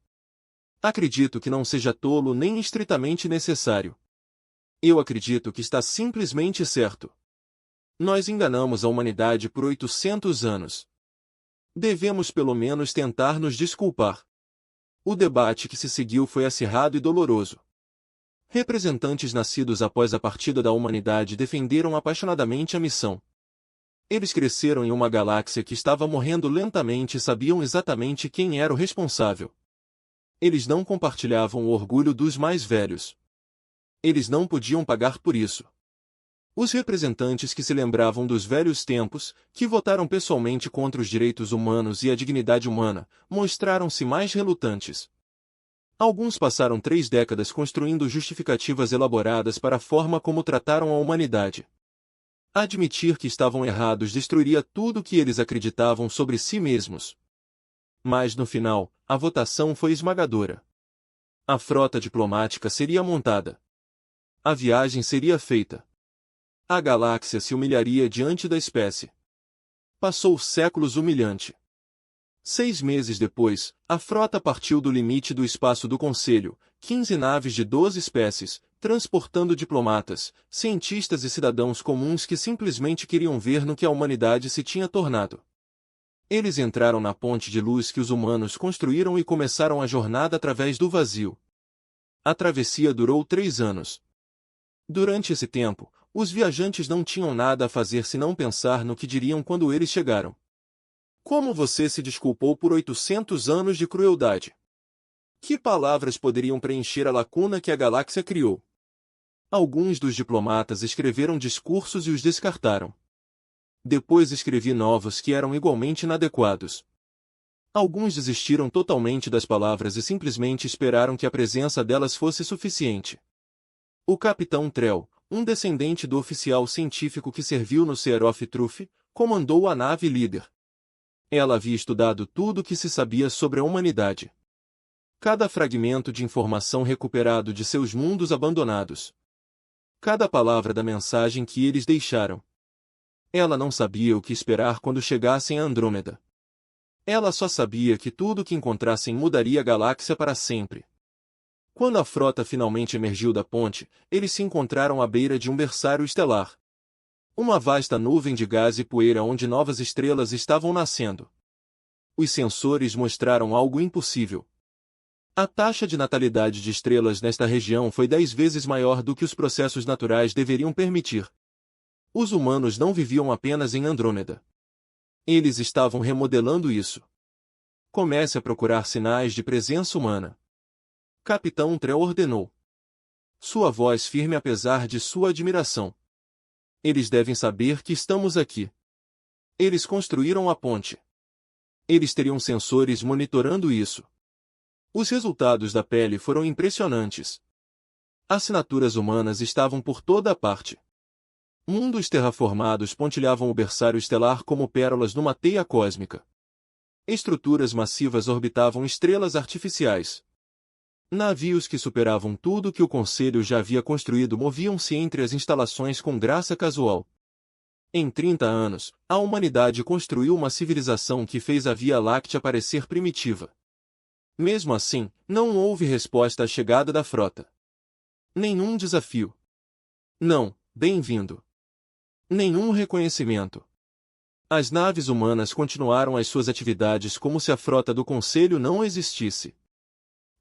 Speaker 1: Acredito que não seja tolo nem estritamente necessário. Eu acredito que está simplesmente certo. Nós enganamos a humanidade por 800 anos. Devemos pelo menos tentar nos desculpar. O debate que se seguiu foi acirrado e doloroso. Representantes nascidos após a partida da humanidade defenderam apaixonadamente a missão. Eles cresceram em uma galáxia que estava morrendo lentamente e sabiam exatamente quem era o responsável. Eles não compartilhavam o orgulho dos mais velhos. Eles não podiam pagar por isso. Os representantes que se lembravam dos velhos tempos, que votaram pessoalmente contra os direitos humanos e a dignidade humana, mostraram-se mais relutantes. Alguns passaram 3 décadas construindo justificativas elaboradas para a forma como trataram a humanidade. Admitir que estavam errados destruiria tudo o que eles acreditavam sobre si mesmos. Mas no final, a votação foi esmagadora. A frota diplomática seria montada. A viagem seria feita. A galáxia se humilharia diante da espécie. Passou séculos humilhante. 6 meses depois, a frota partiu do limite do espaço do Conselho, 15 naves de 12 espécies, transportando diplomatas, cientistas e cidadãos comuns que simplesmente queriam ver no que a humanidade se tinha tornado. Eles entraram na ponte de luz que os humanos construíram e começaram a jornada através do vazio. A travessia durou 3 anos. Durante esse tempo, os viajantes não tinham nada a fazer senão pensar no que diriam quando eles chegaram. Como você se desculpou por 800 anos de crueldade? Que palavras poderiam preencher a lacuna que a galáxia criou? Alguns dos diplomatas escreveram discursos e os descartaram. Depois escrevi novos que eram igualmente inadequados. Alguns desistiram totalmente das palavras e simplesmente esperaram que a presença delas fosse suficiente. O capitão Trell, um descendente do oficial científico que serviu no Seer of Truth, comandou a nave líder. Ela havia estudado tudo o que se sabia sobre a humanidade. Cada fragmento de informação recuperado de seus mundos abandonados. Cada palavra da mensagem que eles deixaram. Ela não sabia o que esperar quando chegassem a Andrômeda. Ela só sabia que tudo o que encontrassem mudaria a galáxia para sempre. Quando a frota finalmente emergiu da ponte, eles se encontraram à beira de um berçário estelar. Uma vasta nuvem de gás e poeira onde novas estrelas estavam nascendo. Os sensores mostraram algo impossível. A taxa de natalidade de estrelas nesta região foi 10 vezes maior do que os processos naturais deveriam permitir. Os humanos não viviam apenas em Andrômeda. Eles estavam remodelando isso. Comece a procurar sinais de presença humana. Capitão Trell ordenou. Sua voz firme apesar de sua admiração. Eles devem saber que estamos aqui. Eles construíram a ponte. Eles teriam sensores monitorando isso. Os resultados da pele foram impressionantes. Assinaturas humanas estavam por toda a parte. Mundos terraformados pontilhavam o berçário estelar como pérolas numa teia cósmica. Estruturas massivas orbitavam estrelas artificiais. Navios que superavam tudo que o Conselho já havia construído moviam-se entre as instalações com graça casual. Em 30 anos, a humanidade construiu uma civilização que fez a Via Láctea parecer primitiva. Mesmo assim, não houve resposta à chegada da frota. Nenhum desafio. Não, bem-vindo. Nenhum reconhecimento. As naves humanas continuaram as suas atividades como se a frota do Conselho não existisse.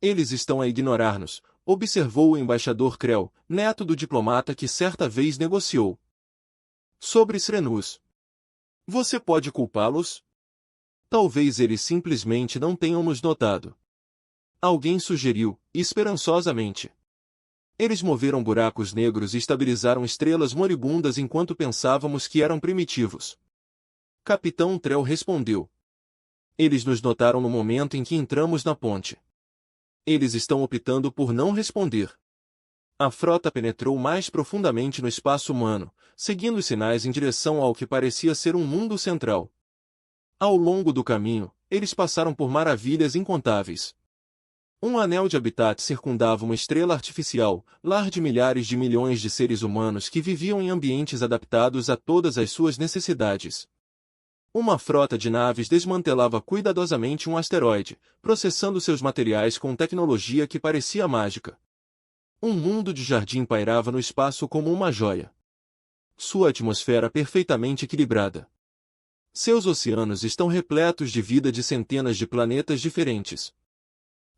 Speaker 1: Eles estão a ignorar-nos, observou o embaixador Krell, neto do diplomata que certa vez negociou. Sobre Serenus. Você pode culpá-los? Talvez eles simplesmente não tenham nos notado. Alguém sugeriu, esperançosamente. Eles moveram buracos negros e estabilizaram estrelas moribundas enquanto pensávamos que eram primitivos. Capitão Trell respondeu. Eles nos notaram no momento em que entramos na ponte. Eles estão optando por não responder. A frota penetrou mais profundamente no espaço humano, seguindo os sinais em direção ao que parecia ser um mundo central. Ao longo do caminho, eles passaram por maravilhas incontáveis. Um anel de habitat circundava uma estrela artificial, lar de milhares de milhões de seres humanos que viviam em ambientes adaptados a todas as suas necessidades. Uma frota de naves desmantelava cuidadosamente um asteroide, processando seus materiais com tecnologia que parecia mágica. Um mundo de jardim pairava no espaço como uma joia. Sua atmosfera perfeitamente equilibrada. Seus oceanos estão repletos de vida de centenas de planetas diferentes.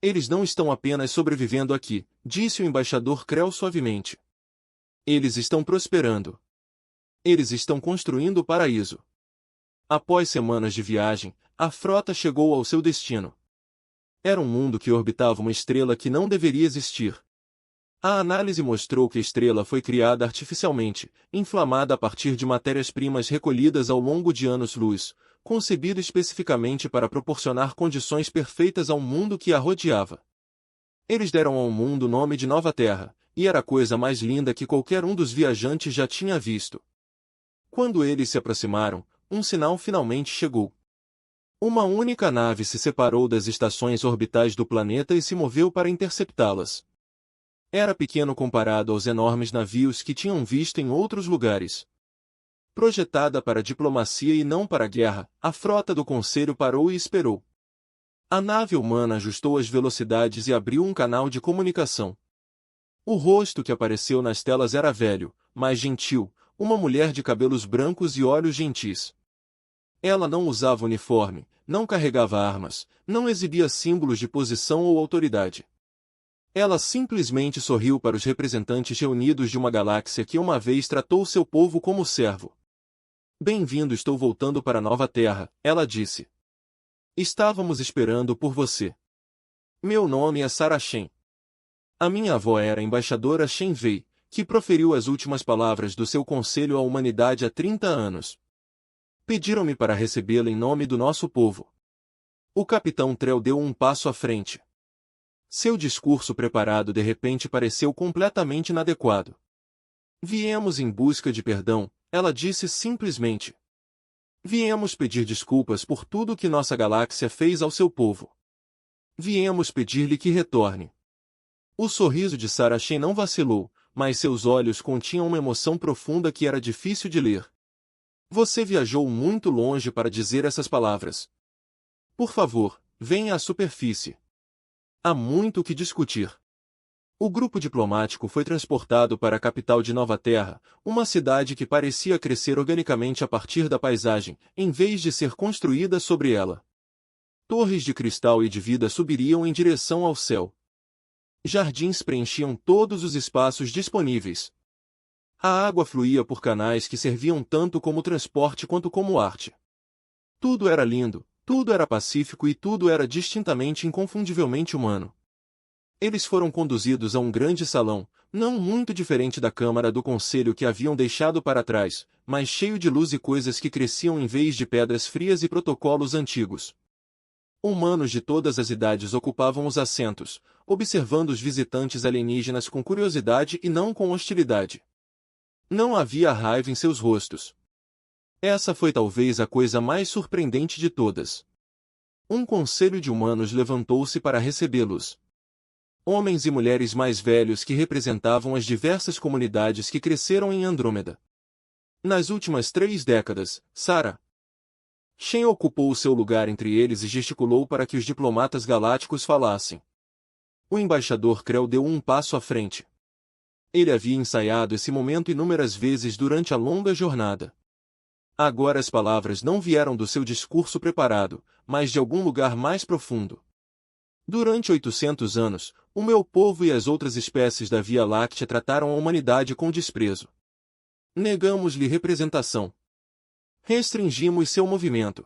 Speaker 1: Eles não estão apenas sobrevivendo aqui, disse o embaixador Krell suavemente. Eles estão prosperando. Eles estão construindo o paraíso. Após semanas de viagem, a frota chegou ao seu destino. Era um mundo que orbitava uma estrela que não deveria existir. A análise mostrou que a estrela foi criada artificialmente, inflamada a partir de matérias-primas recolhidas ao longo de anos-luz, concebida especificamente para proporcionar condições perfeitas ao mundo que a rodeava. Eles deram ao mundo o nome de Nova Terra, e era a coisa mais linda que qualquer um dos viajantes já tinha visto. Quando eles se aproximaram, um sinal finalmente chegou. Uma única nave se separou das estações orbitais do planeta e se moveu para interceptá-las. Era pequeno comparado aos enormes navios que tinham visto em outros lugares. Projetada para diplomacia e não para guerra, a frota do Conselho parou e esperou. A nave humana ajustou as velocidades e abriu um canal de comunicação. O rosto que apareceu nas telas era velho, mas gentil, uma mulher de cabelos brancos e olhos gentis. Ela não usava uniforme, não carregava armas, não exibia símbolos de posição ou autoridade. Ela simplesmente sorriu para os representantes reunidos de uma galáxia que uma vez tratou seu povo como servo. Bem-vindo, estou voltando para a Nova Terra, ela disse. Estávamos esperando por você. Meu nome é Sarah Shen. A minha avó era a embaixadora Shen Wei, que proferiu as últimas palavras do seu conselho à humanidade há 30 anos. Pediram-me para recebê-la em nome do nosso povo. O capitão Trell deu um passo à frente. Seu discurso preparado de repente pareceu completamente inadequado. Viemos em busca de perdão, ela disse simplesmente. Viemos pedir desculpas por tudo que nossa galáxia fez ao seu povo. Viemos pedir-lhe que retorne. O sorriso de Sarah Shen não vacilou, mas seus olhos continham uma emoção profunda que era difícil de ler. Você viajou muito longe para dizer essas palavras. Por favor, venha à superfície. Há muito o que discutir. O grupo diplomático foi transportado para a capital de Nova Terra, uma cidade que parecia crescer organicamente a partir da paisagem, em vez de ser construída sobre ela. Torres de cristal e de vida subiriam em direção ao céu. Jardins preenchiam todos os espaços disponíveis. A água fluía por canais que serviam tanto como transporte quanto como arte. Tudo era lindo, tudo era pacífico e tudo era distintamente inconfundivelmente humano. Eles foram conduzidos a um grande salão, não muito diferente da Câmara do Conselho que haviam deixado para trás, mas cheio de luz e coisas que cresciam em vez de pedras frias e protocolos antigos. Humanos de todas as idades ocupavam os assentos, observando os visitantes alienígenas com curiosidade e não com hostilidade. Não havia raiva em seus rostos. Essa foi talvez a coisa mais surpreendente de todas. Um conselho de humanos levantou-se para recebê-los. Homens e mulheres mais velhos que representavam as diversas comunidades que cresceram em Andrômeda. Nas últimas 3 décadas, Sarah Shen ocupou o seu lugar entre eles e gesticulou para que os diplomatas galácticos falassem. O embaixador Krell deu um passo à frente. Ele havia ensaiado esse momento inúmeras vezes durante a longa jornada. Agora as palavras não vieram do seu discurso preparado, mas de algum lugar mais profundo. Durante 800 anos, o meu povo e as outras espécies da Via Láctea trataram a humanidade com desprezo. Negamos-lhe representação. Restringimos seu movimento.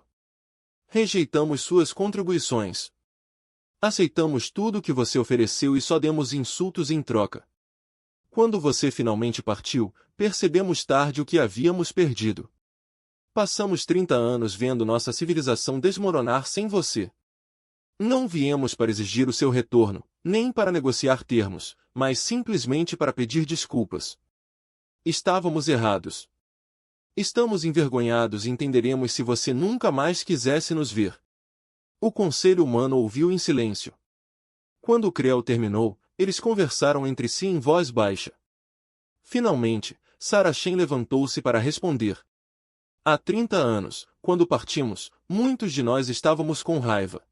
Speaker 1: Rejeitamos suas contribuições. Aceitamos tudo o que você ofereceu e só demos insultos em troca. Quando você finalmente partiu, percebemos tarde o que havíamos perdido. Passamos 30 anos vendo nossa civilização desmoronar sem você. Não viemos para exigir o seu retorno, nem para negociar termos, mas simplesmente para pedir desculpas. Estávamos errados. Estamos envergonhados e entenderemos se você nunca mais quisesse nos ver. O Conselho Humano ouviu em silêncio. Quando Krell terminou, eles conversaram entre si em voz baixa. Finalmente, Sarah Shen levantou-se para responder. Há 30 anos, quando partimos, muitos de nós estávamos com raiva.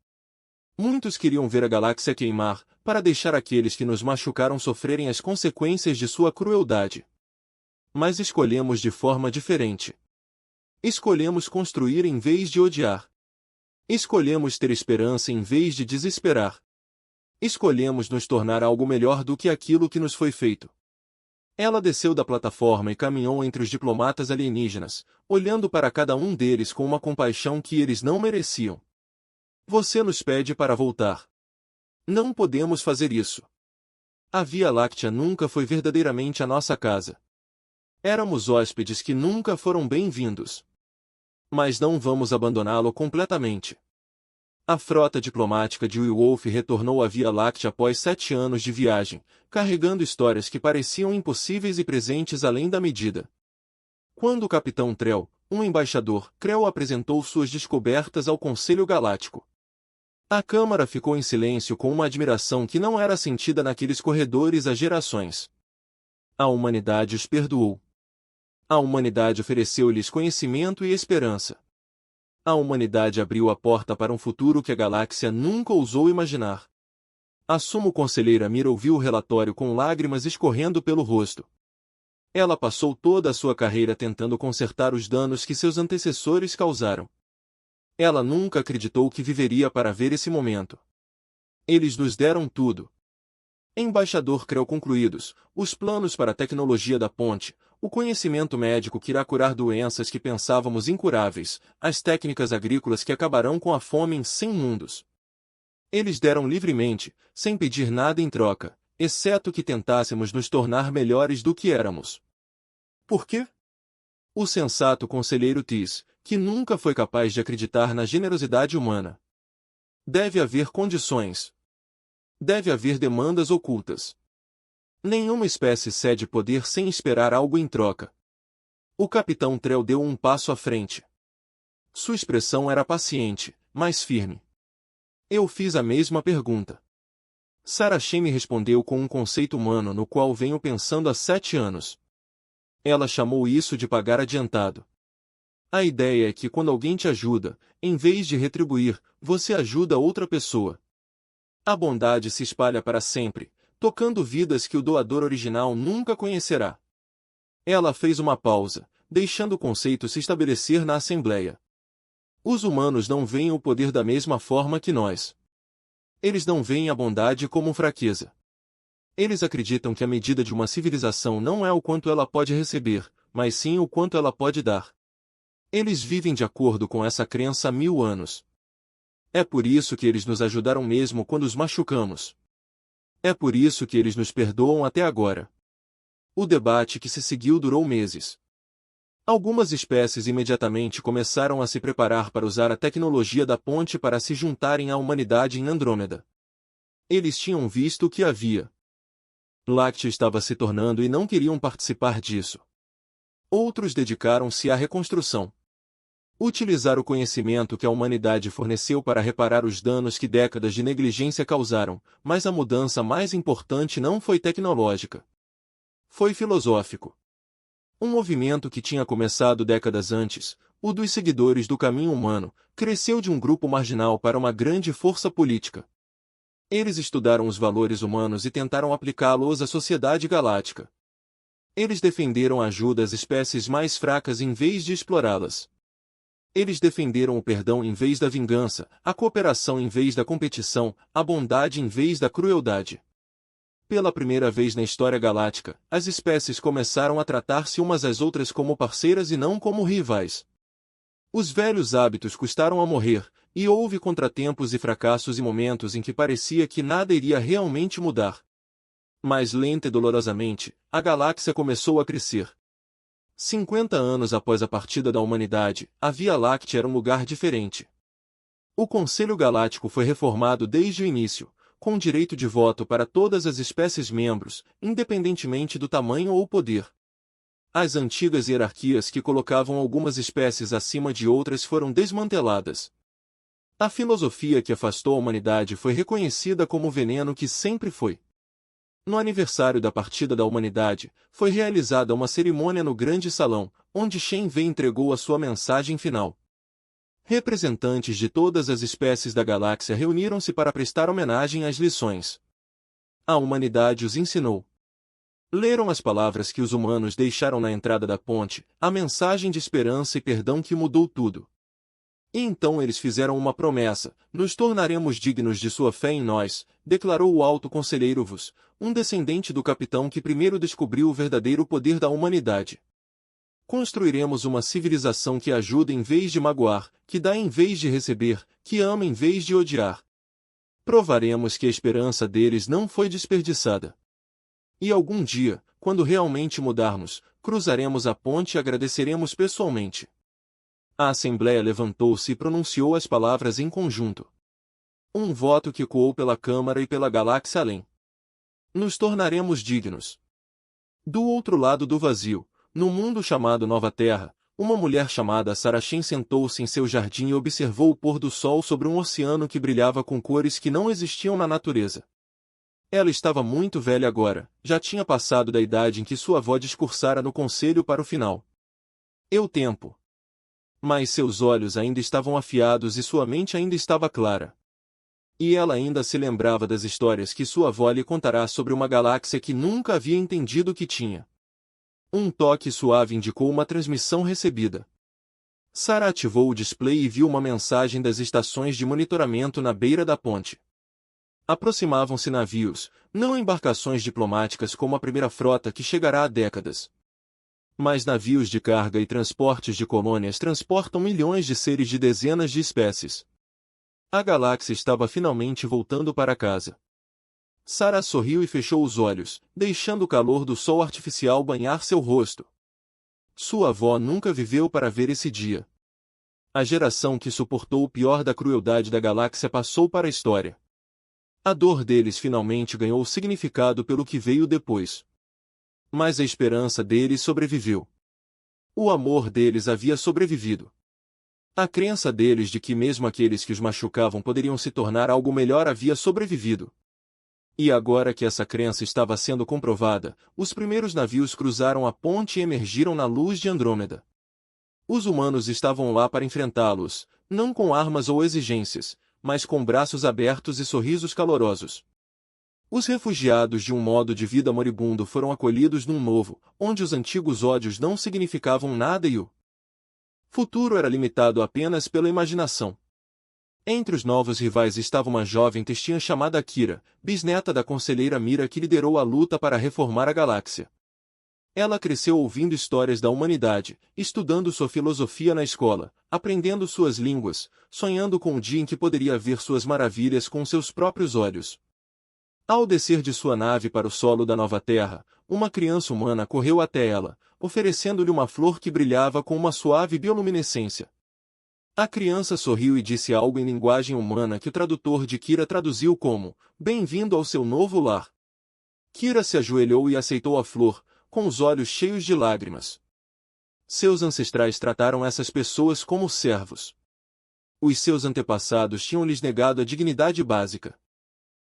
Speaker 1: Muitos queriam ver a galáxia queimar, para deixar aqueles que nos machucaram sofrerem as consequências de sua crueldade. Mas escolhemos de forma diferente. Escolhemos construir em vez de odiar. Escolhemos ter esperança em vez de desesperar. Escolhemos nos tornar algo melhor do que aquilo que nos foi feito. Ela desceu da plataforma e caminhou entre os diplomatas alienígenas, olhando para cada um deles com uma compaixão que eles não mereciam. Você nos pede para voltar. Não podemos fazer isso. A Via Láctea nunca foi verdadeiramente a nossa casa. Éramos hóspedes que nunca foram bem-vindos. Mas não vamos abandoná-lo completamente. A frota diplomática de Wolf retornou à Via Láctea após 7 anos de viagem, carregando histórias que pareciam impossíveis e presentes além da medida. Quando o capitão Trell, um embaixador, Krell apresentou suas descobertas ao Conselho Galáctico. A Câmara ficou em silêncio com uma admiração que não era sentida naqueles corredores há gerações. A humanidade os perdoou. A humanidade ofereceu-lhes conhecimento e esperança. A humanidade abriu a porta para um futuro que a galáxia nunca ousou imaginar. A sumo conselheira Mira ouviu o relatório com lágrimas escorrendo pelo rosto. Ela passou toda a sua carreira tentando consertar os danos que seus antecessores causaram. Ela nunca acreditou que viveria para ver esse momento. Eles nos deram tudo. Embaixador Krell concluídos, os planos para a tecnologia da ponte, o conhecimento médico que irá curar doenças que pensávamos incuráveis, as técnicas agrícolas que acabarão com a fome em 100 mundos. Eles deram livremente, sem pedir nada em troca, exceto que tentássemos nos tornar melhores do que éramos. Por quê? O sensato conselheiro Tis, que nunca foi capaz de acreditar na generosidade humana. Deve haver condições. Deve haver demandas ocultas. Nenhuma espécie cede poder sem esperar algo em troca. O capitão Trell deu um passo à frente. Sua expressão era paciente, mas firme. Eu fiz a mesma pergunta. Saracen me respondeu com um conceito humano no qual venho pensando há 7 anos. Ela chamou isso de pagar adiantado. A ideia é que quando alguém te ajuda, em vez de retribuir, você ajuda outra pessoa. A bondade se espalha para sempre, tocando vidas que o doador original nunca conhecerá. Ela fez uma pausa, deixando o conceito se estabelecer na Assembleia. Os humanos não veem o poder da mesma forma que nós. Eles não veem a bondade como fraqueza. Eles acreditam que a medida de uma civilização não é o quanto ela pode receber, mas sim o quanto ela pode dar. Eles vivem de acordo com essa crença há 1000 anos. É por isso que eles nos ajudaram mesmo quando os machucamos. É por isso que eles nos perdoam até agora. O debate que se seguiu durou meses. Algumas espécies imediatamente começaram a se preparar para usar a tecnologia da ponte para se juntarem à humanidade em Andrômeda. Eles tinham visto o que havia. Láctea estava se tornando e não queriam participar disso. Outros dedicaram-se à reconstrução. Utilizar o conhecimento que a humanidade forneceu para reparar os danos que décadas de negligência causaram, mas a mudança mais importante não foi tecnológica. Foi filosófico. Um movimento que tinha começado décadas antes, o dos seguidores do caminho humano, cresceu de um grupo marginal para uma grande força política. Eles estudaram os valores humanos e tentaram aplicá-los à sociedade galáctica. Eles defenderam a ajuda às espécies mais fracas em vez de explorá-las. Eles defenderam o perdão em vez da vingança, a cooperação em vez da competição, a bondade em vez da crueldade. Pela primeira vez na história galáctica, as espécies começaram a tratar-se umas às outras como parceiras e não como rivais. Os velhos hábitos custaram a morrer, e houve contratempos e fracassos e momentos em que parecia que nada iria realmente mudar. Mas lenta e dolorosamente, a galáxia começou a crescer. 50 anos após a partida da humanidade, a Via Láctea era um lugar diferente. O Conselho Galáctico foi reformado desde o início, com direito de voto para todas as espécies membros, independentemente do tamanho ou poder. As antigas hierarquias que colocavam algumas espécies acima de outras foram desmanteladas. A filosofia que afastou a humanidade foi reconhecida como o veneno que sempre foi. No aniversário da partida da humanidade, foi realizada uma cerimônia no grande salão, onde Shen Wei entregou a sua mensagem final. Representantes de todas as espécies da galáxia reuniram-se para prestar homenagem às lições. A humanidade os ensinou. Leram as palavras que os humanos deixaram na entrada da ponte, a mensagem de esperança e perdão que mudou tudo. E então eles fizeram uma promessa: nos tornaremos dignos de sua fé em nós, declarou o alto conselheiro Vos, um descendente do capitão que primeiro descobriu o verdadeiro poder da humanidade. Construiremos uma civilização que ajuda em vez de magoar, que dá em vez de receber, que ama em vez de odiar. Provaremos que a esperança deles não foi desperdiçada. E algum dia, quando realmente mudarmos, cruzaremos a ponte e agradeceremos pessoalmente. A Assembleia levantou-se e pronunciou as palavras em conjunto. Um voto que ecoou pela Câmara e pela galáxia além. Nos tornaremos dignos. Do outro lado do vazio, no mundo chamado Nova Terra, uma mulher chamada Saracen sentou-se em seu jardim e observou o pôr do sol sobre um oceano que brilhava com cores que não existiam na natureza. Ela estava muito velha agora, já tinha passado da idade em que sua avó discursara no conselho para o final. O tempo. Mas seus olhos ainda estavam afiados e sua mente ainda estava clara. E ela ainda se lembrava das histórias que sua avó lhe contará sobre uma galáxia que nunca havia entendido que tinha. Um toque suave indicou uma transmissão recebida. Sarah ativou o display e viu uma mensagem das estações de monitoramento na beira da ponte. Aproximavam-se navios, não embarcações diplomáticas como a primeira frota que chegará há décadas. Mas navios de carga e transportes de colônias transportam milhões de seres de dezenas de espécies. A galáxia estava finalmente voltando para casa. Sarah sorriu e fechou os olhos, deixando o calor do sol artificial banhar seu rosto. Sua avó nunca viveu para ver esse dia. A geração que suportou o pior da crueldade da galáxia passou para a história. A dor deles finalmente ganhou significado pelo que veio depois. Mas a esperança deles sobreviveu. O amor deles havia sobrevivido. A crença deles de que mesmo aqueles que os machucavam poderiam se tornar algo melhor havia sobrevivido. E agora que essa crença estava sendo comprovada, os primeiros navios cruzaram a ponte e emergiram na luz de Andrômeda. Os humanos estavam lá para enfrentá-los, não com armas ou exigências, mas com braços abertos e sorrisos calorosos. Os refugiados de um modo de vida moribundo foram acolhidos num novo, onde os antigos ódios não significavam nada e o futuro era limitado apenas pela imaginação. Entre os novos rivais estava uma jovem testinha chamada Kira, bisneta da conselheira Mira que liderou a luta para reformar a galáxia. Ela cresceu ouvindo histórias da humanidade, estudando sua filosofia na escola, aprendendo suas línguas, sonhando com o dia em que poderia ver suas maravilhas com seus próprios olhos. Ao descer de sua nave para o solo da nova Terra, uma criança humana correu até ela, oferecendo-lhe uma flor que brilhava com uma suave bioluminescência. A criança sorriu e disse algo em linguagem humana que o tradutor de Kira traduziu como: "Bem-vindo ao seu novo lar." Kira se ajoelhou e aceitou a flor, com os olhos cheios de lágrimas. Seus ancestrais trataram essas pessoas como servos. Os seus antepassados tinham-lhes negado a dignidade básica.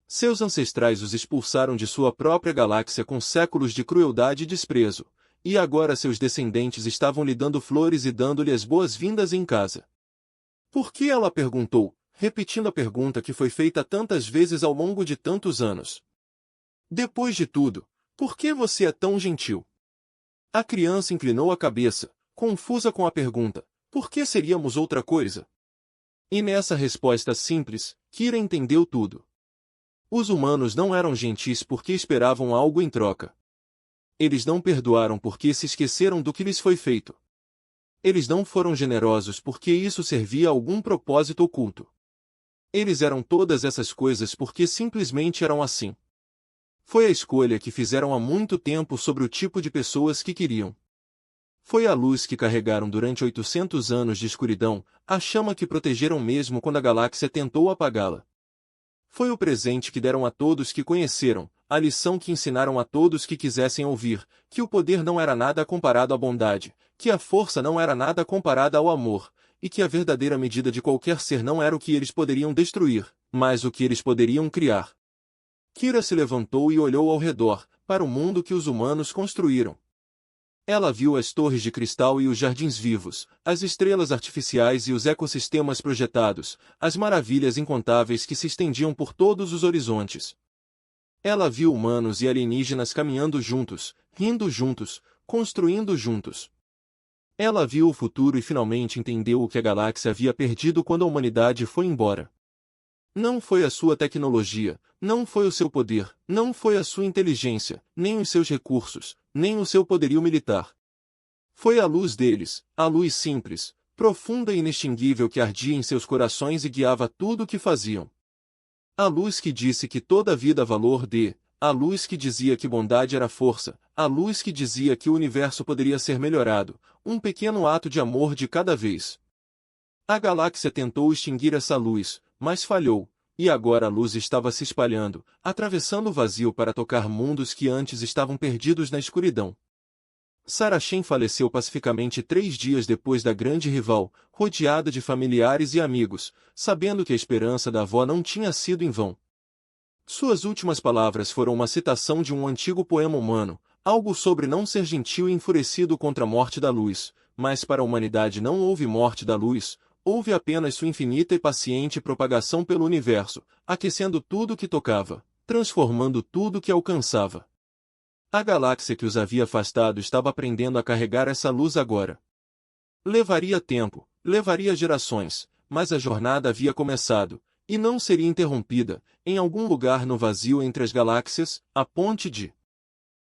Speaker 1: Seus ancestrais os expulsaram de sua própria galáxia com séculos de crueldade e desprezo, e agora seus descendentes estavam lhe dando flores e dando-lhe as boas-vindas em casa. Por que ela perguntou, repetindo a pergunta que foi feita tantas vezes ao longo de tantos anos? Depois de tudo, por que você é tão gentil? A criança inclinou a cabeça, confusa com a pergunta, por que seríamos outra coisa? E nessa resposta simples, Kira entendeu tudo. Os humanos não eram gentis porque esperavam algo em troca. Eles não perdoaram porque se esqueceram do que lhes foi feito. Eles não foram generosos porque isso servia a algum propósito oculto. Eles eram todas essas coisas porque simplesmente eram assim. Foi a escolha que fizeram há muito tempo sobre o tipo de pessoas que queriam. Foi a luz que carregaram durante 800 anos de escuridão, a chama que protegeram mesmo quando a galáxia tentou apagá-la. Foi o presente que deram a todos que conheceram, a lição que ensinaram a todos que quisessem ouvir, que o poder não era nada comparado à bondade, que a força não era nada comparada ao amor, e que a verdadeira medida de qualquer ser não era o que eles poderiam destruir, mas o que eles poderiam criar. Kira se levantou e olhou ao redor, para o mundo que os humanos construíram. Ela viu as torres de cristal e os jardins vivos, as estrelas artificiais e os ecossistemas projetados, as maravilhas incontáveis que se estendiam por todos os horizontes. Ela viu humanos e alienígenas caminhando juntos, rindo juntos, construindo juntos. Ela viu o futuro e finalmente entendeu o que a galáxia havia perdido quando a humanidade foi embora. Não foi a sua tecnologia, não foi o seu poder, não foi a sua inteligência, nem os seus recursos, nem o seu poderio militar. Foi a luz deles, a luz simples, profunda e inextinguível que ardia em seus corações e guiava tudo o que faziam. A luz que disse que toda vida valor de, a luz que dizia que bondade era força, a luz que dizia que o universo poderia ser melhorado, um pequeno ato de amor de cada vez. A galáxia tentou extinguir essa luz, mas falhou, e agora a luz estava se espalhando, atravessando o vazio para tocar mundos que antes estavam perdidos na escuridão. Saracen faleceu pacificamente 3 dias depois da grande rival, rodeada de familiares e amigos, sabendo que a esperança da avó não tinha sido em vão. Suas últimas palavras foram uma citação de um antigo poema humano, algo sobre não ser gentil e enfurecido contra a morte da luz, mas para a humanidade não houve morte da luz, houve apenas sua infinita e paciente propagação pelo universo, aquecendo tudo o que tocava, transformando tudo o que alcançava. A galáxia que os havia afastado estava aprendendo a carregar essa luz agora. Levaria tempo, levaria gerações, mas a jornada havia começado, e não seria interrompida, em algum lugar no vazio entre as galáxias, a ponte de